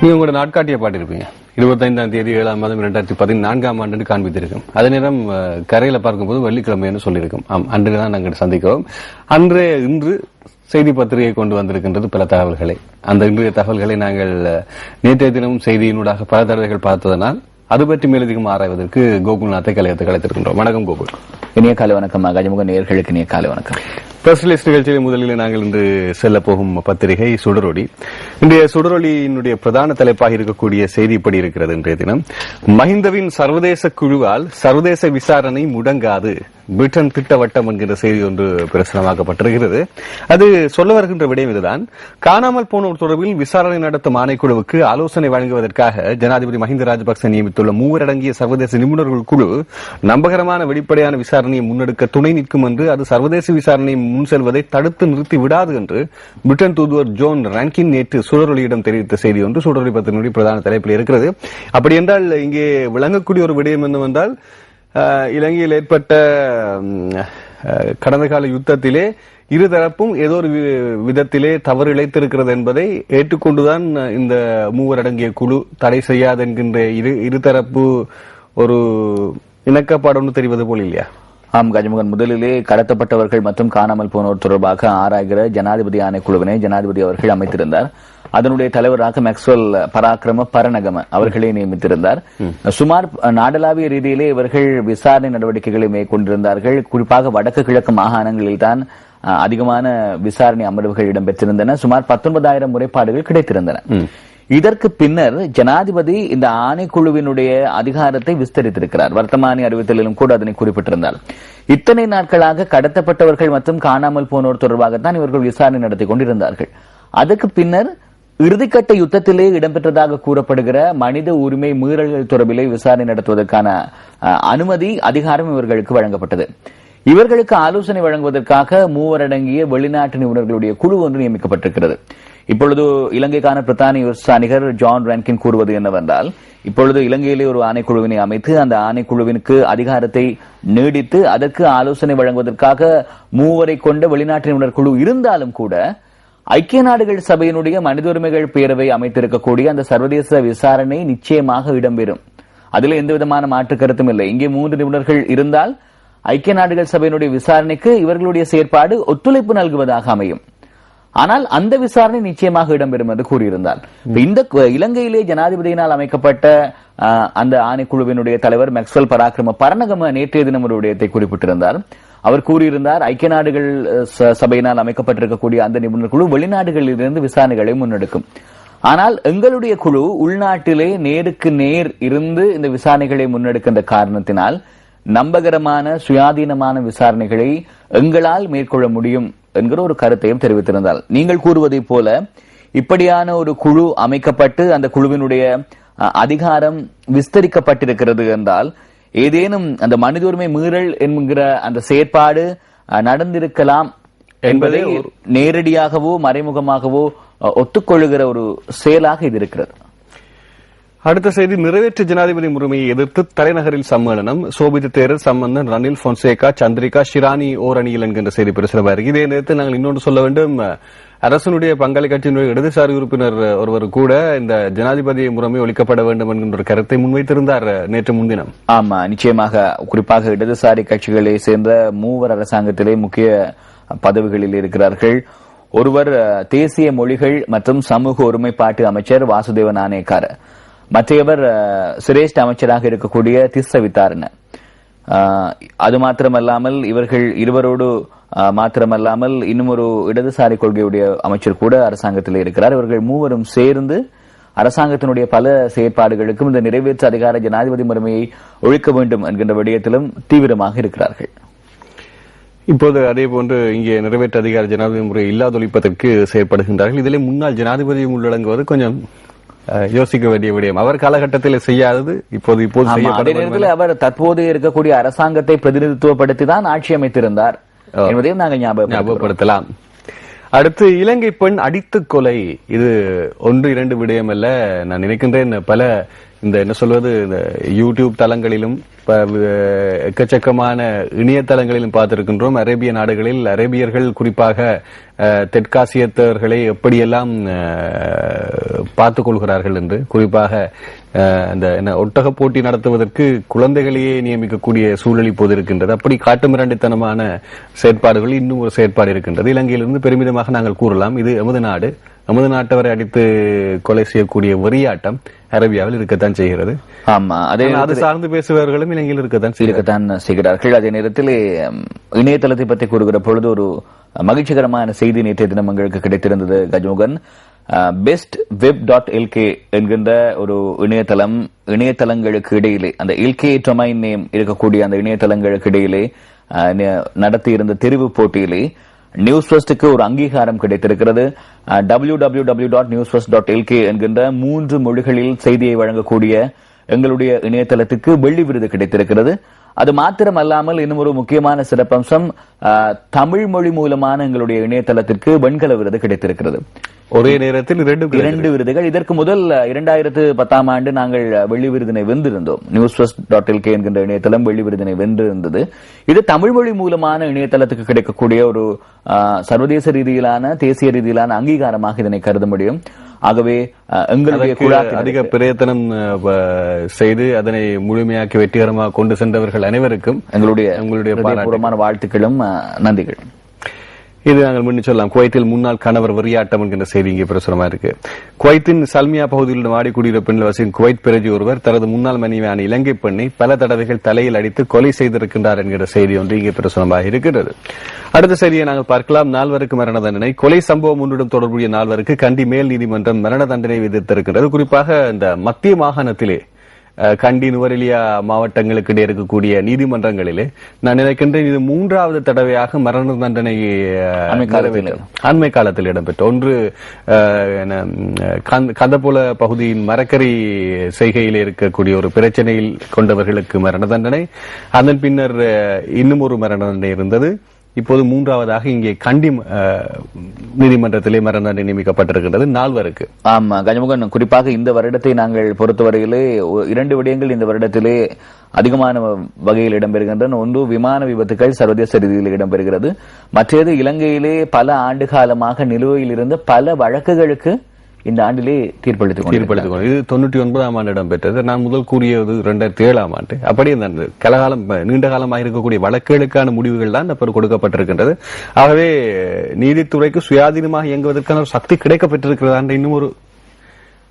நீங்க உங்களோட நாட்காட்டிய பாட்டிருப்பீங்க 25ஆம் தேதி 7ஆம் மாதம் 2014ஆம் ஆண்டு காண்பித்திருக்கும். அதே நேரம் கரையில பார்க்கும்போது வெள்ளிக்கிழமைன்னு சொல்லியிருக்கும். அன்றுதான் நாங்கள் சந்திக்கிறோம். இன்று செய்தி பத்திரிகை கொண்டு வந்திருக்கின்றது பல தகவல்களை. அந்த இன்றைய தகவல்களை நாங்கள் நேற்றைய தினமும் செய்தியினூடாக பல தடவைகள் பார்த்ததனால் அது பற்றி மேலதிகம் ஆராய்வதற்கு கோகுல்நாத்தை கலையத்தை கலைத்திருக்கின்றோம். வணக்கம் கோகுல். இனிய காலை வணக்கம். கஜமுக நேயர்களுக்கு இனிய காலை வணக்கம். பிரஸ்லிஸ்ட் நிகழ்ச்சியில் முதலில் நாங்கள் இன்று செல்ல போகும் பத்திரிகை சுடரொளி. இன்றைய சுடரொளியினுடைய பிரதான தலைப்பாக இருக்கக்கூடிய செய்தி இப்படி இருக்கிறது. இன்றைய தினம் மஹிந்தவின் சர்வதேச குழுவால் சர்வதேச விசாரணை முடங்காது, பிரிட்டன் திட்டவட்டம் என்கிற செய்தி ஒன்று பிரசுரமாக்கப்பட்டிருக்கிறது. அது சொல்ல வருகின்ற விடயம் இதுதான். காணாமல் போனோர் தொடர்பில் விசாரணை நடத்தும் ஆணைக்குழுவுக்கு ஆலோசனை வழங்குவதற்காக ஜனாதிபதி மஹிந்த ராஜபக்ச நியமித்துள்ள 3 அடங்கிய சர்வதேச நிபுணர்கள் குழு நம்பகரமான வெளிப்படையான விசாரணையை முன்னெடுக்க துணை நிற்கும் என்று, அது சர்வதேச விசாரணை முன் செல்வதை தடுத்து நிறுத்தி விடாது என்று பிரிட்டன் தூதுவர் ஜோன் ராங்கின் நேற்று சுடரொளியிடம் தெரிவித்த செய்தி ஒன்று சுடரொளி பத்திரிகையுடைய பிரதான தலைப்பில் இருக்கிறது. அப்படி என்றால் இங்கே விளங்கக்கூடிய ஒரு விடயம் என்னவென்றால், இலங்கையில் ஏற்பட்ட கடந்த கால யுத்தத்திலே இருதரப்பும் ஏதோ ஒரு விதத்திலே தவறு இழைத்திருக்கிறது என்பதை ஏற்றுக்கொண்டுதான் இந்த 3 அடங்கிய குழு தடை செய்யாது என்கின்ற இருதரப்பு ஒரு இணக்கப்பாடு ஒன்று தெரிவது போல் இல்லையா? ஆம் கஜமுகன், முதலிலே கடத்தப்பட்டவர்கள் மற்றும் காணாமல் போனோர் தொடர்பாக ஆராய்கிற ஜனாதிபதி ஆணைக்குழுவினை ஜனாதிபதி அவர்கள் அமைத்திருந்தார். அதனுடைய தலைவராக மேக்ஸ்வெல் பராக்கிரம பரணகம அவர்களை நியமித்திருந்தார். சுமார் நாடளாவிய ரீதியிலே இவர்கள் விசாரணை நடவடிக்கைகளை மேற்கொண்டிருந்தார்கள். குறிப்பாக வடக்கு கிழக்கு மாகாணங்களில் தான் அதிகமான விசாரணை அமர்வுகள் இடம்பெற்றிருந்தன. சுமார் 19,000 முறைப்பாடுகள் கிடைத்திருந்தன. இதற்கு பின்னர் ஜனாதிபதி இந்த ஆணைக்குழுவினுடைய அதிகாரத்தை விஸ்தரித்திருக்கிறார். வர்த்தமானி அறிவித்தலிலும் கூட அதனை குறிப்பிட்டிருந்தார். இத்தனை நாட்களாக கடத்தப்பட்டவர்கள் மற்றும் காணாமல் போனோர் தொடர்பாகத்தான் இவர்கள் விசாரணை நடத்தி கொண்டிருந்தார்கள். அதற்கு பின்னர் இறுதிக்கட்ட யுத்தத்திலே இடம்பெற்றதாக கூறப்படுகிற மனித உரிமை மீறல்கள் தொடர்பிலே விசாரணை நடத்துவதற்கான அனுமதி அதிகாரம் இவர்களுக்கு வழங்கப்பட்டது. இவர்களுக்கு ஆலோசனை வழங்குவதற்காக 3 அடங்கிய வெளிநாட்டு நிபுணர்களுடைய குழு ஒன்று நியமிக்கப்பட்டிருக்கிறது. இப்பொழுது இலங்கைக்கான பிரித்தானிய உயர்ஸ்தானிகர் ஜான் ராங்கின் கூறுவது என்னவென்றால், இப்பொழுது இலங்கையிலே ஒரு ஆணைக்குழுவினை அமைத்து அந்த ஆணைக்குழுவிற்கு அதிகாரத்தை நீடித்து அதற்கு ஆலோசனை வழங்குவதற்காக 3 கொண்ட வெளிநாட்டு நிபுணர் குழு இருந்தாலும் கூட ஐக்கிய நாடுகள் சபையினுடைய மனித உரிமைகள் பேரவை அமைத்திருக்கக்கூடிய அந்த சர்வதேச விசாரணை நிச்சயமாக இடம்பெறும். அதில் எந்த விதமான மாற்று கருத்தும் இல்லை. இங்கே 3 நிபுணர்கள் இருந்தால் ஐக்கிய நாடுகள் சபையினுடைய விசாரணைக்கு இவர்களுடைய செயற்பாடு ஒத்துழைப்பு நல்குவதாக அமையும். ஆனால் அந்த விசாரணை நிச்சயமாக இடம்பெறும் என்று கூறியிருந்தார். இந்த இலங்கையிலே ஜனாதிபதியினால் அமைக்கப்பட்ட அந்த ஆணைக்குழுவினுடைய தலைவர் மேக்ஸ்வெல் பராக்கிரம பரணகம நேற்றைய தினம் ஒரு விடயத்தை குறிப்பிட்டிருந்தார். அவர் கூறியிருந்தார், ஐக்கிய நாடுகள் சபையினால் அமைக்கப்பட்டிருக்கக்கூடிய அந்த நிபுணர் குழு வெளிநாடுகளில் இருந்து விசாரணைகளை முன்னெடுக்கும். ஆனால் எங்களுடைய குழு உள்நாட்டிலே நேருக்கு நேர் இருந்து இந்த விசாரணைகளை முன்னெடுக்கின்ற காரணத்தினால் நம்பகரமான சுயாதீனமான விசாரணைகளை எங்களால் மேற்கொள்ள முடியும் என்கிற ஒரு கருத்தையும் தெரிவித்திருந்தார். நீங்கள் கூறுவதை போல இப்படியான ஒரு குழு அமைக்கப்பட்டு அந்த குழுவினுடைய அதிகாரம் விஸ்தரிக்கப்பட்டிருக்கிறது என்றால் ஏதேனும் அந்த மனித உரிமை மீறல் என்கிற அந்த செயற்பாடு நடந்திருக்கலாம் என்பதை நேரடியாகவோ மறைமுகமாகவோ ஒத்துக்கொள்ளுகிற ஒரு செயலாக இது இருக்கிறது. அடுத்த செய்தி, நிறைவேற்று ஜனாதிபதி முறைமையை எதிர்த்து தலைநகரில் சம்மேளனம். சோபித தேரர், சம்பந்தன், ரணில், பொன்சேகா, சந்திரிகா, ஷிரானி ஓரணியில் என்கின்ற செய்தி பிரசுரமாக. இதே நேரத்தில் நாங்கள் இன்னொன்று சொல்ல வேண்டும். அரசனுடைய பங்காளி கட்சியினுடைய இடதுசாரி உறுப்பினர் ஒருவர் கூட இந்த ஜனாதிபதி முறைமை ஒழிக்கப்பட வேண்டும் என்கின்ற ஒரு கருத்தை முன்வைத்திருந்தார் நேற்று முன்தினம். ஆமா, நிச்சயமாக. குறிப்பாக இடதுசாரி கட்சிகளை சேர்ந்த 3 அரசாங்கத்திலே முக்கிய பதவிகளில் இருக்கிறார்கள். ஒருவர் தேசிய மொழிகள் மற்றும் சமூக ஒருமைப்பாட்டு அமைச்சர் வாசுதேவ நாணயக்கார, மற்றையவர் சிரேஷ்ட அமைச்சராக இருக்கக்கூடிய திஸ்ஸ வித்தாரண. அது மாத்திரமல்லாமல் இவர்கள் இருவரோடு மாத்திரமல்லாமல் இன்னும் ஒரு இடதுசாரி கொள்கையுடைய அமைச்சர் கூட அரசாங்கத்தில் இருக்கிறார். இவர்கள் 3 சேர்ந்து அரசாங்கத்தினுடைய பல செயற்பாடுகளுக்கும் இந்த நிறைவேற்று அதிகார ஜனாதிபதி முறைமையை ஒழிக்க வேண்டும் என்கின்ற விடயத்திலும் தீவிரமாக இருக்கிறார்கள். இப்போது அதே போன்று இங்கே நிறைவேற்று அதிகார ஜனாதிபதி முறையை இல்லாதொழிப்பதற்கு செயற்படுகின்றார்கள். இதிலே முன்னாள் ஜனாதிபதி உள்ளடங்குவது கொஞ்சம் யோசிக்க வேண்டிய விடயம். அவர் காலகட்டத்தில் செய்யாதது இப்போது அதே நேரத்தில் அவர் தற்போது இருக்கக்கூடிய அரசாங்கத்தை பிரதிநிதித்துவப்படுத்தி தான் ஆட்சி அமைத்திருந்தார் என்பதையும் நாங்கள் ஞாபகப்படுத்தலாம். அடுத்து, இலங்கை பெண் அடித்து கொலை. இது 1-2 விடயம் அல்ல. நான் நினைக்கின்றேன் பல இந்த என்ன சொல்வது இந்த யூடியூப் தளங்களிலும் எக்கச்சக்கமான இணையதளங்களிலும் பார்த்திருக்கின்றோம். அரேபிய நாடுகளில் அரேபியர்கள் குறிப்பாக தெற்காசியத்தவர்களை எப்படியெல்லாம் பார்த்துக் கொள்கிறார்கள் என்று, குறிப்பாக இந்த ஒட்டக போட்டி நடத்துவதற்கு குழந்தைகளையே நியமிக்கக்கூடிய சூழல் இப்போது இருக்கின்றது. அப்படி காட்டுமிராண்டித்தனமான செயற்பாடுகள் இன்னும் ஒரு செயற்பாடு இருக்கின்றது. இலங்கையிலிருந்து பெருமிதமாக நாங்கள் கூறலாம், இது எமது நாடு, நமது நாட்டவரை அடித்து கொலை செய்யக்கூடிய வெறியாட்டம் அரேபியாவில் இருக்கத்தான் செய்கிறது. ஆமா, அதே அது சார்ந்து பேசுபவர்களும் இலங்கையில் இருக்கத்தான் செய்கிறார்கள். அதே நேரத்தில் இணையதளத்தை பற்றி கூறுகிற பொழுது ஒரு மகிழ்ச்சிகரமான செய்தி நேற்றைய தினம் எங்களுக்கு கிடைத்திருந்தது கஜமுகன். bestweb.lk என்கின்ற ஒரு இணையதளங்களுக்கு இடையிலே, அந்த எல்கே டொமைன் நேம் இருக்கக்கூடிய அந்த இணையதளங்களுக்கு இடையிலே நடத்தியிருந்த தெரிவு போட்டியிலே நியூஸ் ஃபர்ஸ்டுக்கு ஒரு அங்கீகாரம் கிடைத்திருக்கிறது. www.newsfirst.lk என்கின்ற 3 மொழிகளில் செய்தியை வழங்கக்கூடிய எங்களுடைய இணையதளத்துக்கு வெள்ளி விருது கிடைத்திருக்கிறது. அது மாத்திரமல்லாமல் இன்னும் ஒரு முக்கியமான சிறப்பம்சம், தமிழ் மொழி மூலமான எங்களுடைய இணையதளத்திற்கு வெண்கல விருது கிடைத்திருக்கிறது. ஒரே நேரத்தில் 2 விருதுகள். இதற்கு முதல் 2010ஆம் ஆண்டு நாங்கள் வெள்ளி விருதினை வென்றிருந்தோம். newsfirst.lk என்கின்ற இணையதளம் வெள்ளி விருதினை வென்றிருந்தது. இது தமிழ் மொழி மூலமான இணையதளத்துக்கு கிடைக்கக்கூடிய ஒரு சர்வதேச ரீதியிலான, தேசிய ரீதியிலான அங்கீகாரமாக இதனை கருத முடியும். ஆகவே எங்களுடைய அதிக பிரயத்தனம் செய்து அதனை முழுமையாக்கி வெற்றிகரமாக கொண்டு சென்றவர்கள் அனைவருக்கும் எங்களுடைய பூர்வமான வாழ்த்துக்களும் நன்றிகள். இது நாங்கள் முன்னே சொல்லலாம். குவைத்தில் முன்னாள் கணவர் வெறியாட்டம் என்கின்ற செய்தி இங்கே பிரசுரமா இருக்கு. குவைத்தின் சல்மியா பகுதியில் வாடி குடியிருப்பில் வசிக்கும் குவைத் பிரஜி ஒருவர் தனது முன்னாள் மனைவியான இலங்கை பெண்ணை பல தடவைகள் தலையில் அடித்து கொலை செய்திருக்கின்றார் என்கிற செய்தி ஒன்று இங்கே பிரசுரமாக இருக்கிறது. அடுத்த செய்தியை நாங்கள் பார்க்கலாம். 4 பேருக்கு மரண தண்டனை. கொலை சம்பவம் ஒன்றுடன் தொடர்புடைய 4 பேருக்கு கண்டி மேல் நீதிமன்றம் மரண தண்டனை விதித்திருக்கின்றது. குறிப்பாக இந்த மத்திய மாகாணத்திலே கண்டி, நுவரெலியா மாவட்டங்களுக்கு இடையே இருக்கக்கூடிய நீதிமன்றங்களிலே நான் நினைக்கின்றேன் இது 3வது தடவையாக மரண தண்டனை அண்மை காலத்தில் இடம்பெற்ற ஒன்று. கந்தபோல பகுதியின் மரக்கறி செய்கையில் இருக்கக்கூடிய ஒரு பிரச்சனையில் கொண்டவர்களுக்கு மரண தண்டனை, அதன் பின்னர் இன்னும் ஒரு மரண தண்டனை இருந்தது. இப்போது 3வதாக இங்கே கண்டி நீதிமன்றத்திலே மரண தண்டனை நியமிக்கப்பட்டிருக்கின்றது 4 பேருக்கு. ஆமா கஜமுகன், குறிப்பாக இந்த வருடத்தை நாங்கள் பொறுத்தவரையிலே 2 விடயங்கள் இந்த வருடத்திலே அதிகமான வகையில் இடம்பெறுகின்றன. ஒன்று, விமான விபத்துகள் சர்வதேச ரீதியில் இடம்பெறுகிறது. மற்றது, இலங்கையிலே பல ஆண்டு காலமாக நிலுவையில் இருந்த பல வழக்குகளுக்கு இந்த ஆண்டிலே தீர்ப்பளித்துக் இது 99ஆம் ஆண்டு இடம்பெற்றது. நான் முதல் கூறியது 2007ஆம் ஆண்டு. அப்படியே கலகாலம் நீண்ட காலமாக இருக்கக்கூடிய வழக்குகளுக்கான முடிவுகள் தான் கொடுக்கப்பட்டிருக்கின்றது. ஆகவே நீதித்துறைக்கு சுயாதீனமாக இயங்குவதற்கான ஒரு சக்தி கிடைக்கப்பட்டிருக்கிறதா என்ற இன்னும் ஒரு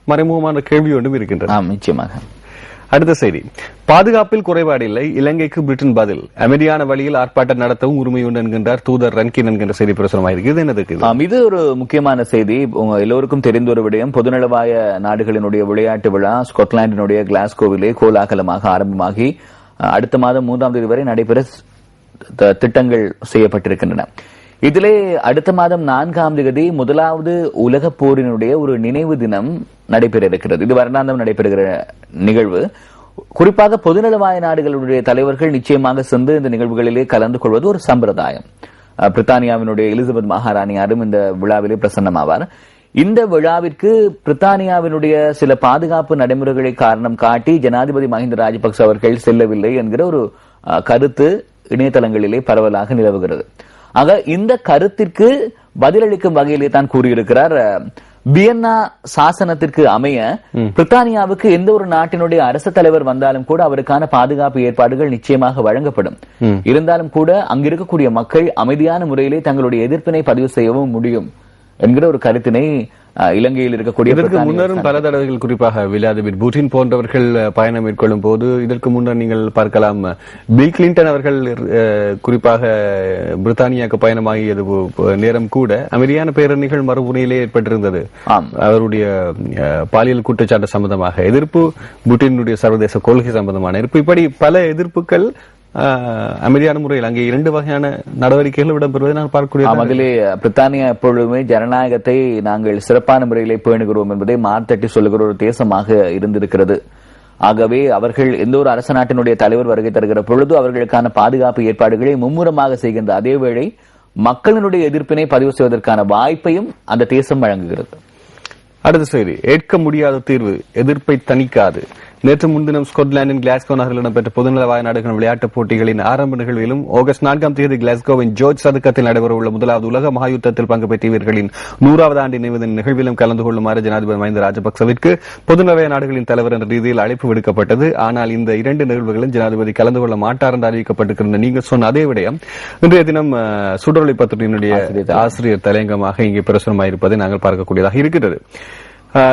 மறைமுகமான கேள்வி ஒன்றும் இருக்கின்றது. நிச்சயமாக. அடுத்த செய்தி, பாதுகாப்பில் குறைபாடு இல்லை, இலங்கைக்கு பிரிட்டன் பதில், அமைதியான வழியில் ஆர்ப்பாட்டம் நடத்தவும் உரிமை உண்டு என்கின்றார் தூதர் ரன்கின் என்கின்ற செய்தி பிரசுரமாயிருக்கிறது. இது ஒரு முக்கியமான செய்தி. எல்லோருக்கும் தெரிந்த ஒரு விடயம். பொதுநலவாய நாடுகளினுடைய விளையாட்டு விழா ஸ்காட்லாந்தினுடைய கிளாஸ்கோவிலே கோலாகலமாக ஆரம்பமாகி அடுத்த மாதம் 3ஆம் தேதி வரை நடைபெற திட்டங்கள் செய்யப்பட்டிருக்கின்றன. இதிலே அடுத்த மாதம் 4ஆம் தேதி 1வது உலக போரினுடைய ஒரு நினைவு தினம் நடைபெற இருக்கிறது. இது வருடாந்தம் நடைபெறுகிற நிகழ்வு. குறிப்பாக பொதுநலவாய நாடுகளுடைய தலைவர்கள் நிச்சயமாக சென்று இந்த நிகழ்வுகளிலே கலந்து கொள்வது ஒரு சம்பிரதாயம். பிரித்தானியாவினுடைய எலிசபெத் மகாராணியாரும் இந்த விழாவிலே பிரசன்னமாவார். இந்த விழாவிற்கு பிரித்தானியாவினுடைய சில பாதுகாப்பு நடைமுறைகளை காரணம் காட்டி ஜனாதிபதி மஹிந்த ராஜபக்ச அவர்கள் செல்லவில்லை என்கிற ஒரு கருத்து இணையதளங்களிலே பரவலாக நிலவுகிறது. ஆக இந்த கருத்திற்கு பதிலளிக்கும் வகையிலே தான் கூறியிருக்கிறார், வியன்னா சாசனத்திற்கு அமைய பிரித்தானியாவுக்கு எந்த ஒரு நாட்டினுடைய அரசு தலைவர் வந்தாலும் கூட அவருக்கான பாதுகாப்பு ஏற்பாடுகள் நிச்சயமாக வழங்கப்படும். இருந்தாலும் கூட அங்கிருக்கக்கூடிய மக்கள் அமைதியான முறையிலே தங்களுடைய எதிர்ப்பினை பதிவு செய்யவும் முடியும் என்கிற ஒரு கருத்தினை இலங்கையில் இருக்கக்கூடிய இதற்கு முன்னரும் பல தடவைகள், குறிப்பாக விளாடிமிர் புட்டின் போன்றவர்கள் பயணம் மேற்கொள்ளும் போது, இதற்கு முன்னர் நீங்கள் பார்க்கலாம் பில் கிளின்டன் அவர்கள் குறிப்பாக பிரித்தானியாவுக்கு பயணமாகியது நேரம் கூட அமைதியான பேரணிகள் மறுமுனையிலே ஏற்பட்டிருந்தது. அவருடைய பாலியல் குற்றச்சாட்டு சம்பந்தமாக எதிர்ப்பு, புட்டினுடைய சர்வதேச கொள்கை சம்பந்தமான எதிர்ப்பு, இப்படி பல எதிர்ப்புகள் அமைதியான முறையில் அங்கே 2 வகையான நடவடிக்கைகள் இடம்பெறுவதை நான் பார்க்கக்கூடிய. அதிலே பிரித்தானியா எப்பொழுதுமே ஜனநாயகத்தை நாங்கள் சிறப்பான முறையிலே பேணுகிறோம் என்பதை மார்த்தட்டி சொல்லுகிற ஒரு தேசமாக இருந்திருக்கிறது. ஆகவே அவர்கள் எந்த ஒரு அரச நாட்டினுடைய தலைவர் வருகை தருகிற பொழுது அவர்களுக்கான பாதுகாப்பு ஏற்பாடுகளை மும்முரமாக செய்கின்ற அதேவேளை மக்களினுடைய எதிர்ப்பினை பதிவு செய்வதற்கான வாய்ப்பையும் அந்த தேசம் வழங்குகிறது. அடுத்த செய்தி, ஏற்க முடியாத தீர்வு எதிர்ப்பை தணிக்காது, நேற்று முன்தினம் ஸ்கொட்லாந்தின் கிளாஸ்கோ நகரில் இடம்பெற்ற பொதுநலவாய நாடுகள் விளையாட்டுப் போட்டிகளின் ஆரம்ப நிகழ்விலும் ஆகஸ்ட் 4ஆம் தேதி கிளாஸ்கோவின் ஜோர்ஜ் சதுக்கத்தில் நடைபெறவுள்ள முதலாவது உலக மகாயுத்தத்தில் பங்கு பெற்ற வீரர்களின் 100வது ஆண்டு நினைவு நிகழ்விலும் கலந்து கொள்ளுமாறு ஜனாதிபதி மஹிந்த ராஜபக்சவிற்கு பொதுநலவாய நாடுகளின் தலைவர் என்ற ரீதியில் அழைப்பு விடுக்கப்பட்டது. ஆனால் இந்த இரண்டு நிகழ்வுகளில் ஜனாதிபதி கலந்து கொள்ள மாட்டார் என்று அறிவிக்கப்பட்டிருக்கின்ற நீங்கள் சொன்ன அதே விடயம் இன்றைய தினம் சுடரொளி பத்திரிகையினுடைய ஆசிரியர் தலையங்கமாக இங்கே பிரசுரமாயிருப்பதை நாங்கள் பார்க்கக்கூடியதாக இருக்கிறது.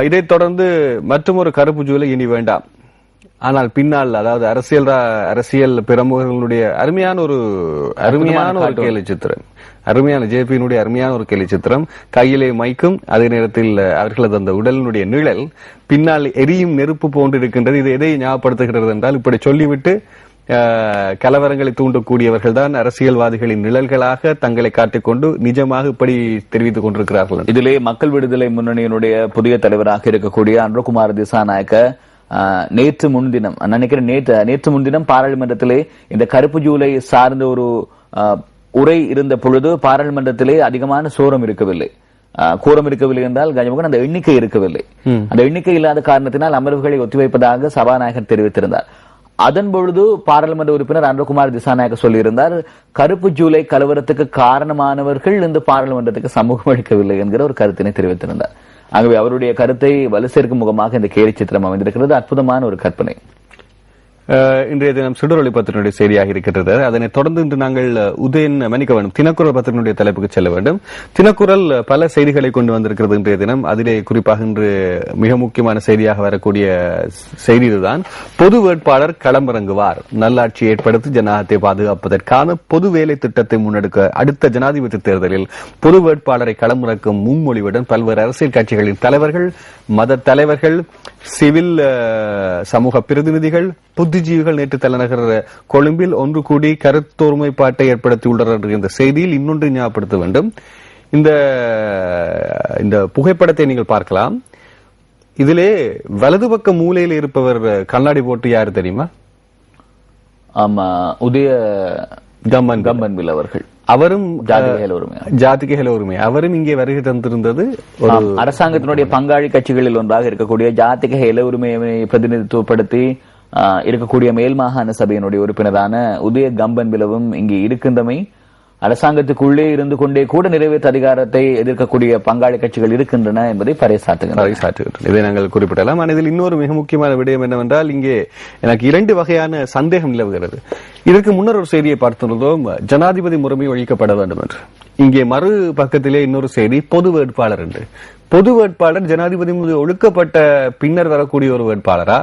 இதைத் தொடர்ந்து மற்றொரு கருப்பு ஜூலை இனி வேண்டாம். ஆனால் பின்னால் அதாவது அரசியல் பிரமுகர்களுடைய அருமையான ஒரு கேலி சித்திரம், அருமையான ஜேபியினுடைய அருமையான ஒரு கேலி சித்திரம், கையிலே மைக்கும் அதே நேரத்தில் அவர்களது அந்த உடலினுடைய நிழல் பின்னால் எரியும் நெருப்பு போன்று இருக்கின்றது. இது எதை ஞாபகப்படுத்துகிறது என்றால், இப்படி சொல்லிவிட்டு கலவரங்களை தூண்டக்கூடியவர்கள் தான் அரசியல்வாதிகளின் நிழல்களாக தங்களை காட்டிக்கொண்டு நிஜமாக இப்படி தெரிவித்துக் கொண்டிருக்கிறார்கள். இதிலே மக்கள் விடுதலை முன்னணியினுடைய புதிய தலைவராக இருக்கக்கூடிய அன்ருகுமார் திசாநாயக்க நேற்று முன்தினம் பாராளுமன்றத்திலே இந்த கருப்பு ஜூலை சார்ந்த ஒரு உரை இருந்த பொழுது பாராளுமன்றத்திலே அதிகமான கோரம் இருக்கவில்லை என்றால் கஜமுகன் அந்த எண்ணிக்கை இருக்கவில்லை. அந்த எண்ணிக்கை இல்லாத காரணத்தினால் அமர்வுகளை ஒத்திவைப்பதாக சபாநாயகர் தெரிவித்திருந்தார். அதன் பொழுது பாராளுமன்ற உறுப்பினர் அன்ருகுமார் திசாநாயக்க சொல்லியிருந்தார், கருப்பு ஜூலை கலவரத்துக்கு காரணமானவர்கள் இந்த பாராளுமன்றத்துக்கு சமூகம் அளிக்கவில்லை என்கிற ஒரு கருத்தினை தெரிவித்திருந்தார். ஆகவே அவருடைய கருத்தை வலு சேர்க்கும் முகமாக இந்த கேலி சித்திரம் அமைந்திருக்கிறது. அற்புதமான ஒரு கற்பனை. இன்றைய தினம் சுடரொளி பத்திரிகையுடைய செய்தியாக இருக்கிறது. அதனைத் தொடர்ந்து இன்று நாங்கள் தினக்குரல் பத்திரிகையுடைய தலைப்புக்கு செல்ல வேண்டும். தினக்குரல் பல செய்திகளை கொண்டு வந்திருக்கிறது இன்றைய தினம். அதிலே குறிப்பாக இன்று மிக முக்கியமான செய்தியாக வரக்கூடிய செய்தி இதுதான். பொது வேட்பாளர் களமிறங்குவார், நல்லாட்சி ஏற்படுத்தி ஜனநாயகத்தை பாதுகாப்பதற்கான பொது வேலை திட்டத்தை முன்னெடுக்க அடுத்த ஜனாதிபதி தேர்தலில் பொது வேட்பாளரை களமிறக்கும் முன்மொழிவுடன் பல்வேறு அரசியல் கட்சிகளின் தலைவர்கள், மத தலைவர்கள், சிவில் சமூக பிரதிநிதிகள், புத்திஜீவிகள் நேற்று தலைநகர் கொழும்பில் ஒன்று கூடி கருத்தொருமைப்பாட்டை ஏற்படுத்தியுள்ளனர் என்ற செய்தியில் இன்னொன்று ஞாபகப்படுத்த வேண்டும். இந்த புகைப்படத்தை நீங்கள் பார்க்கலாம். இதிலே வலது பக்க மூலையில் இருப்பவர் கண்ணாடி போட்டு யாரு தெரியுமா? ஆமா, உதய கம்பன்வில் அவர்கள். அவரும் ஜாதிக ஹெல உரிமை அவரும் இங்கே வருகை தந்திருந்தது. அரசாங்கத்தினுடைய பங்காளி கட்சிகளில் ஒன்றாக இருக்கக்கூடிய ஜாதிக ஹெல உரிமையை பிரதிநிதித்துவப்படுத்தி இருக்கக்கூடிய மேல் மாகாண சபையினுடைய உறுப்பினரான உதய கம்பன்விலவும் இங்கே இருக்கின்றமை அரசாங்கத்துக்குள்ளே இருந்து கொண்டே கூட நிறைவேற்ற அதிகாரத்தை எதிர்க்கக்கூடிய பங்காளி கட்சிகள் இருக்கின்றன என்பதை பறைசாற்றுகின்றன. இதை நாங்கள் குறிப்பிடலாம். ஆனால் இதில் இன்னொரு மிக முக்கியமான விடயம் என்னவென்றால், இங்கே எனக்கு இரண்டு வகையான சந்தேகம் நிலவுகிறது. இதற்கு முன்னர் ஒரு செய்தியை பார்த்திருந்தோம், ஜனாதிபதி முறைமை ஒழிக்கப்பட வேண்டும் என்று. இங்கே மறு பக்கத்திலே இன்னொரு செய்தி, பொது வேட்பாளர் என்று. பொது வேட்பாளர் ஜனாதிபதி ஒழுக்கப்பட்ட பின்னர் வரக்கூடிய ஒரு வேட்பாளரா,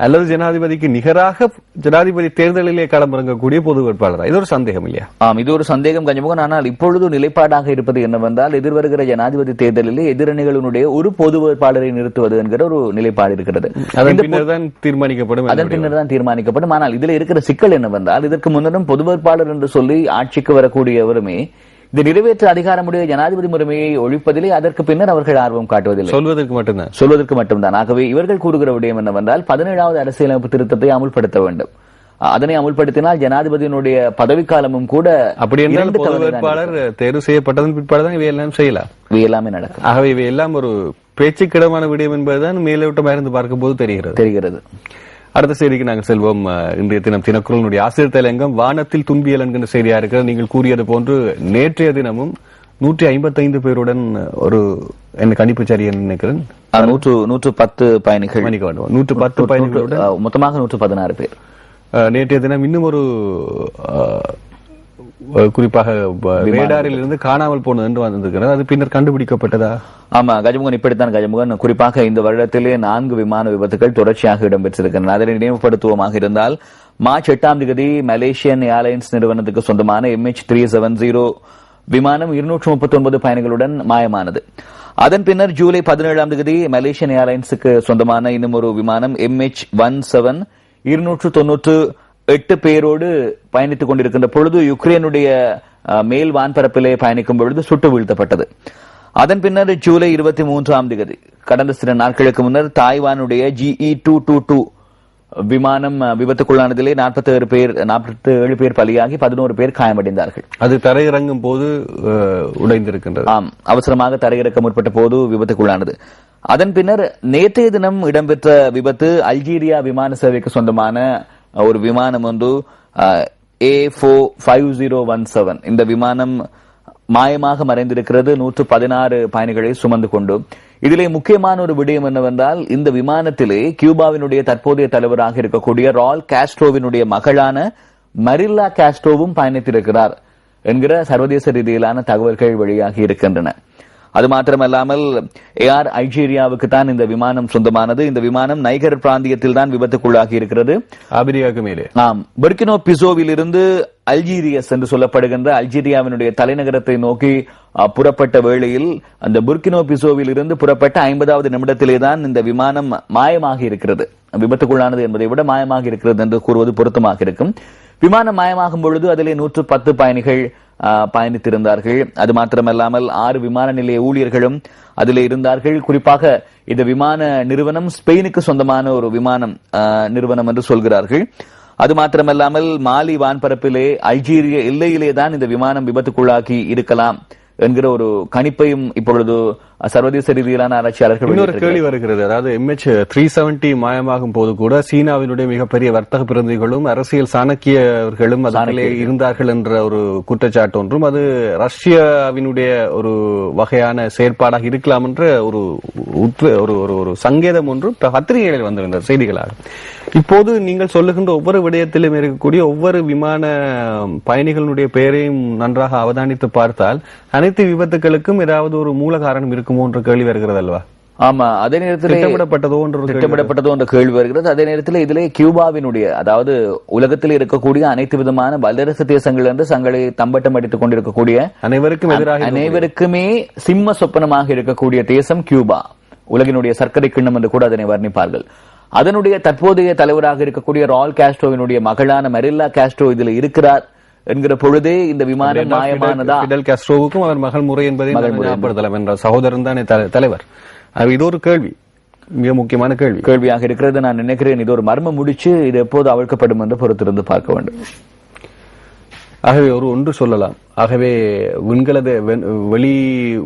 அல்லது ஜனாதிபதிக்கு நிகராக ஜனாதிபதி தேர்தலிலே களமிறங்கக்கூடிய பொது வேட்பாளரா? இது ஒரு சந்தேகம் இல்லையா? இது ஒரு சந்தேகம் கஞ்சமுகன். ஆனால் இப்பொழுது நிலைப்பாடாக இருப்பது என்னவென்றால், எதிர்வருகிற ஜனாதிபதி தேர்தலிலே எதிரணிகளுடைய ஒரு பொது வேட்பாளரை நிறுத்துவது என்கிற ஒரு நிலைப்பாடு இருக்கிறது. அதன் பின்னர் தான் தீர்மானிக்கப்படும். ஆனால் இதுல இருக்கிற சிக்கல் என்னவென்றால், இதற்கு முன்னரும் பொது வேட்பாளர் என்று சொல்லி ஆட்சிக்கு வரக்கூடியவருமே இது நிறைவேற்ற அதிகாரமுடைய ஜனாதிபதி முறைமையை ஒழிப்பதிலே அதற்கு பின்னர் அவர்கள் ஆர்வம் காட்டுவதில்லை, சொல்வதற்கு மட்டும்தான். ஆகவே இவர்கள் கூறுகிற விடயம் என்னவென்றால், 17வது அரசியலமைப்பு திருத்தத்தை அமுல்படுத்த வேண்டும். அதனை அமுல்படுத்தினால் ஜனாதிபதியினுடைய பதவிக்காலமும் கூட அப்படி என்றால் பொது வேட்பாளர் தேர்வு செய்யப்பட்டதன் பிற்பாடுதான் இவையெல்லாம் செய்யலாம், இவையெல்லாமே நடக்கும். ஆகவே இவையெல்லாம் ஒரு பேச்சுக்கிடமான விடயம் என்பதுதான் மேலோட்டமாக இருந்து பார்க்கும் போது தெரிகிறது. அடுத்த செய்திக்கு நாங்கள் செல்வோம். இன்றைய தினம் தினக்குரலுடைய ஆசிரியர் தலையங்கம் வானத்தில் துன்பியல் என்கின்ற செய்தியா இருக்கிறது. நீங்கள் கூறியது போன்று நேற்றைய தினமும் 155 பேருடன் ஒரு என்ன கணிப்பு சரியா நினைக்கிறேன் 110 பயணிகள், 110 பயணிகளுடன் மொத்தமாக 116 பேர். நேற்றைய தினம் இன்னும் ஒரு குறிப்பாக ரேடாரில் இருந்து காணாமல் போனது என்று வந்திருக்கிறது. அது பின்னர் கண்டுபிடிக்கப்பட்டதா? ஆமா கஜமுகன், இப்படித்தான் கஜமுகன். குறிப்பாக இந்த வருடத்திலே 4 விமான விபத்துகள் தொடர்ச்சியாக இடம்பெற்றிருக்கின்றன. அதனை நினைவுபடுத்துவோமாக இருந்தால், மார்ச் 8ஆம் தேதி மலேசியன் ஏர்லைன்ஸ் நிறுவனத்துக்கு சொந்தமான MH370 விமானம் 239 பயணிகளுடன் மாயமானது. அதன் பின்னர் ஜூலை 17ஆம் தேதி மலேசியன் ஏர்லைன்ஸுக்கு சொந்தமான இன்னும் ஒரு விமானம் MH17 298 பேரோடு பயணித்துக் கொண்டிருக்கின்ற பொழுது யுக்ரைனுடைய மேல் வான்பரப்பிலே பயணிக்கும் பொழுது சுட்டு வீழ்த்தப்பட்டது. அதன் பின்னர் ஜூலை 23ஆம் தேதி கடந்த சில நாட்களுக்கு முன்னர் தாய்வானுடைய GE222 விமானம் விபத்துக்குள்ளானதிலே 47 பேர் பலியாகி 11 பேர் காயமடைந்தார்கள். அது தரையிறங்கும் போது உடைந்திருக்கின்றது. ஆம், அவசரமாக தரையிறக்க முற்பட்ட போது விபத்துக்குள்ளானது. அதன் பின்னர் நேற்றைய தினம் இடம்பெற்ற விபத்து அல்ஜீரியா விமான சேவைக்கு சொந்தமான ஒரு விமானம் ஒன்று A45017. இந்த விமானம் மாயமாக மறைந்திருக்கிறது. 116 பயணிகளை சுமந்து கொண்டு. இதிலே முக்கியமான ஒரு விடயம் என்னவென்றால், இந்த விமானத்திலே கியூபாவினுடைய தற்போதைய தலைவராக இருக்கக்கூடிய ரால் காஸ்ட்ரோவினுடைய மகளான மரில்லா காஸ்ட்ரோவும் பயணித்திருக்கிறார் என்கிற சர்வதேச ரீதியிலான தகவல்கள் வெளியாகி இருக்கின்றன. அது மாத்திரமல்லாமல் ஏஆர் அல்ஜீரியாவுக்கு தான் இந்த விமானம் சொந்தமானது. இந்த விமானம் நைகர் பிராந்தியத்தில் தான் விபத்துக்குள்ளாகி இருக்கிறது. ஆபிரியாவுக்கு மேலே. ஆம், புர்கினோ பிசோவில் இருந்து அல்ஜீரியஸ் என்று சொல்லப்படுகின்ற அல்ஜீரியாவினுடைய தலைநகரத்தை நோக்கி புறப்பட்ட வேளையில் அந்த புர்கினோ பிசோவில் இருந்து புறப்பட்ட 50வது நிமிடத்திலே தான் இந்த விமானம் மாயமாகி இருக்கிறது. விபத்துக்குள்ளானது என்பதை விட மாயமாக இருக்கிறது என்று கூறுவது பொருத்தமாக இருக்கும். விமானம் மாயமாகும் பொழுது அதிலே 110 பயணிகள் பயணித்திருந்தார்கள். அது மாத்திரமல்லாமல் 6 விமான நிலைய ஊழியர்களும் அதிலே இருந்தார்கள். குறிப்பாக இந்த விமான நிறுவனம் ஸ்பெயினுக்கு சொந்தமான ஒரு விமானம் நிறுவனம் என்று சொல்கிறார்கள். அது மாத்திரமல்லாமல் மாலி வான்பரப்பிலே அல்ஜீரிய எல்லையிலே தான் இந்த விமானம் விபத்துக்குள்ளாக்கி இருக்கலாம் என்கிற ஒரு கணிப்பையும் இப்பொழுது சர்வதேச ரீதியிலான ஆராய்ச்சியாளர்கள். இன்னொரு கேள்வி வருகிறது. அதாவது MH370 மாயமாகும் போது கூட சீனாவினுடைய மிகப்பெரிய வர்த்தக பிரதிநிதிகளும் அரசியல் சாணக்கியர்களும் அதிலே இருந்தார்கள் என்ற ஒரு குற்றச்சாட்டு ஒன்றும், அது ரஷ்யாவினுடைய ஒரு வகையான செயற்பாடாக இருக்கலாம் என்ற ஒரு சங்கேதம் ஒன்றும் பத்திரிகைகளில் வந்திருந்த செய்திகளாக. இப்போது நீங்கள் சொல்லுகின்ற ஒவ்வொரு விடயத்திலும் இருக்கக்கூடிய ஒவ்வொரு விமான பயணிகளுடைய பெயரையும் நன்றாக அவதானித்து பார்த்தால் அனைத்து விபத்துகளுக்கும் ஏதாவது ஒரு மூல காரணம் இருக்குமோ என்ற கேள்வி வருகிறது அல்லவா? ஆமா, அதே நேரத்தில் திட்டமிடப்பட்டதோ என்ற கேள்வி வருகிறது. அதே நேரத்தில் இதிலே கியூபாவினுடைய, அதாவது உலகத்தில் இருக்கக்கூடிய அனைத்து விதமான வல்லரசு தேசங்கள் என்று தங்களை தம்பட்டம் அடித்துக் கொண்டிருக்கக்கூடிய அனைவருக்குமே சிம்ம சொப்பனமாக இருக்கக்கூடிய தேசம் கியூபா. உலகினுடைய சர்க்கரை கிண்ணம் என்று கூட அதனை வர்ணிப்பார்கள். அதனுடைய தற்போதைய தலைவராக இருக்கக்கூடிய ரால் காஸ்ட்ரோவினுடைய மகளான மரில்லா காஸ்ட்ரோ இதில் இருக்கிறார் என்கிற பொழுதே இந்த விமானம் மாயமானதா? பிடல் காஸ்ட்ரோவுக்கும் அவர் மகள் முறை என்பதை ஞாபகப்படுத்தலாம் என்ற சகோதரன் தானே தலைவர். இது ஒரு கேள்வி, மிக முக்கியமான கேள்வியாக இருக்கிறது. நான் நினைக்கிறேன் இது ஒரு மர்மம் முடிச்சு இது எப்போது அவிழ்க்கப்படும் என்று பொறுத்திருந்து பார்க்க வேண்டும். ஆகவே ஒன்று சொல்லலாம். ஆகவே வெளி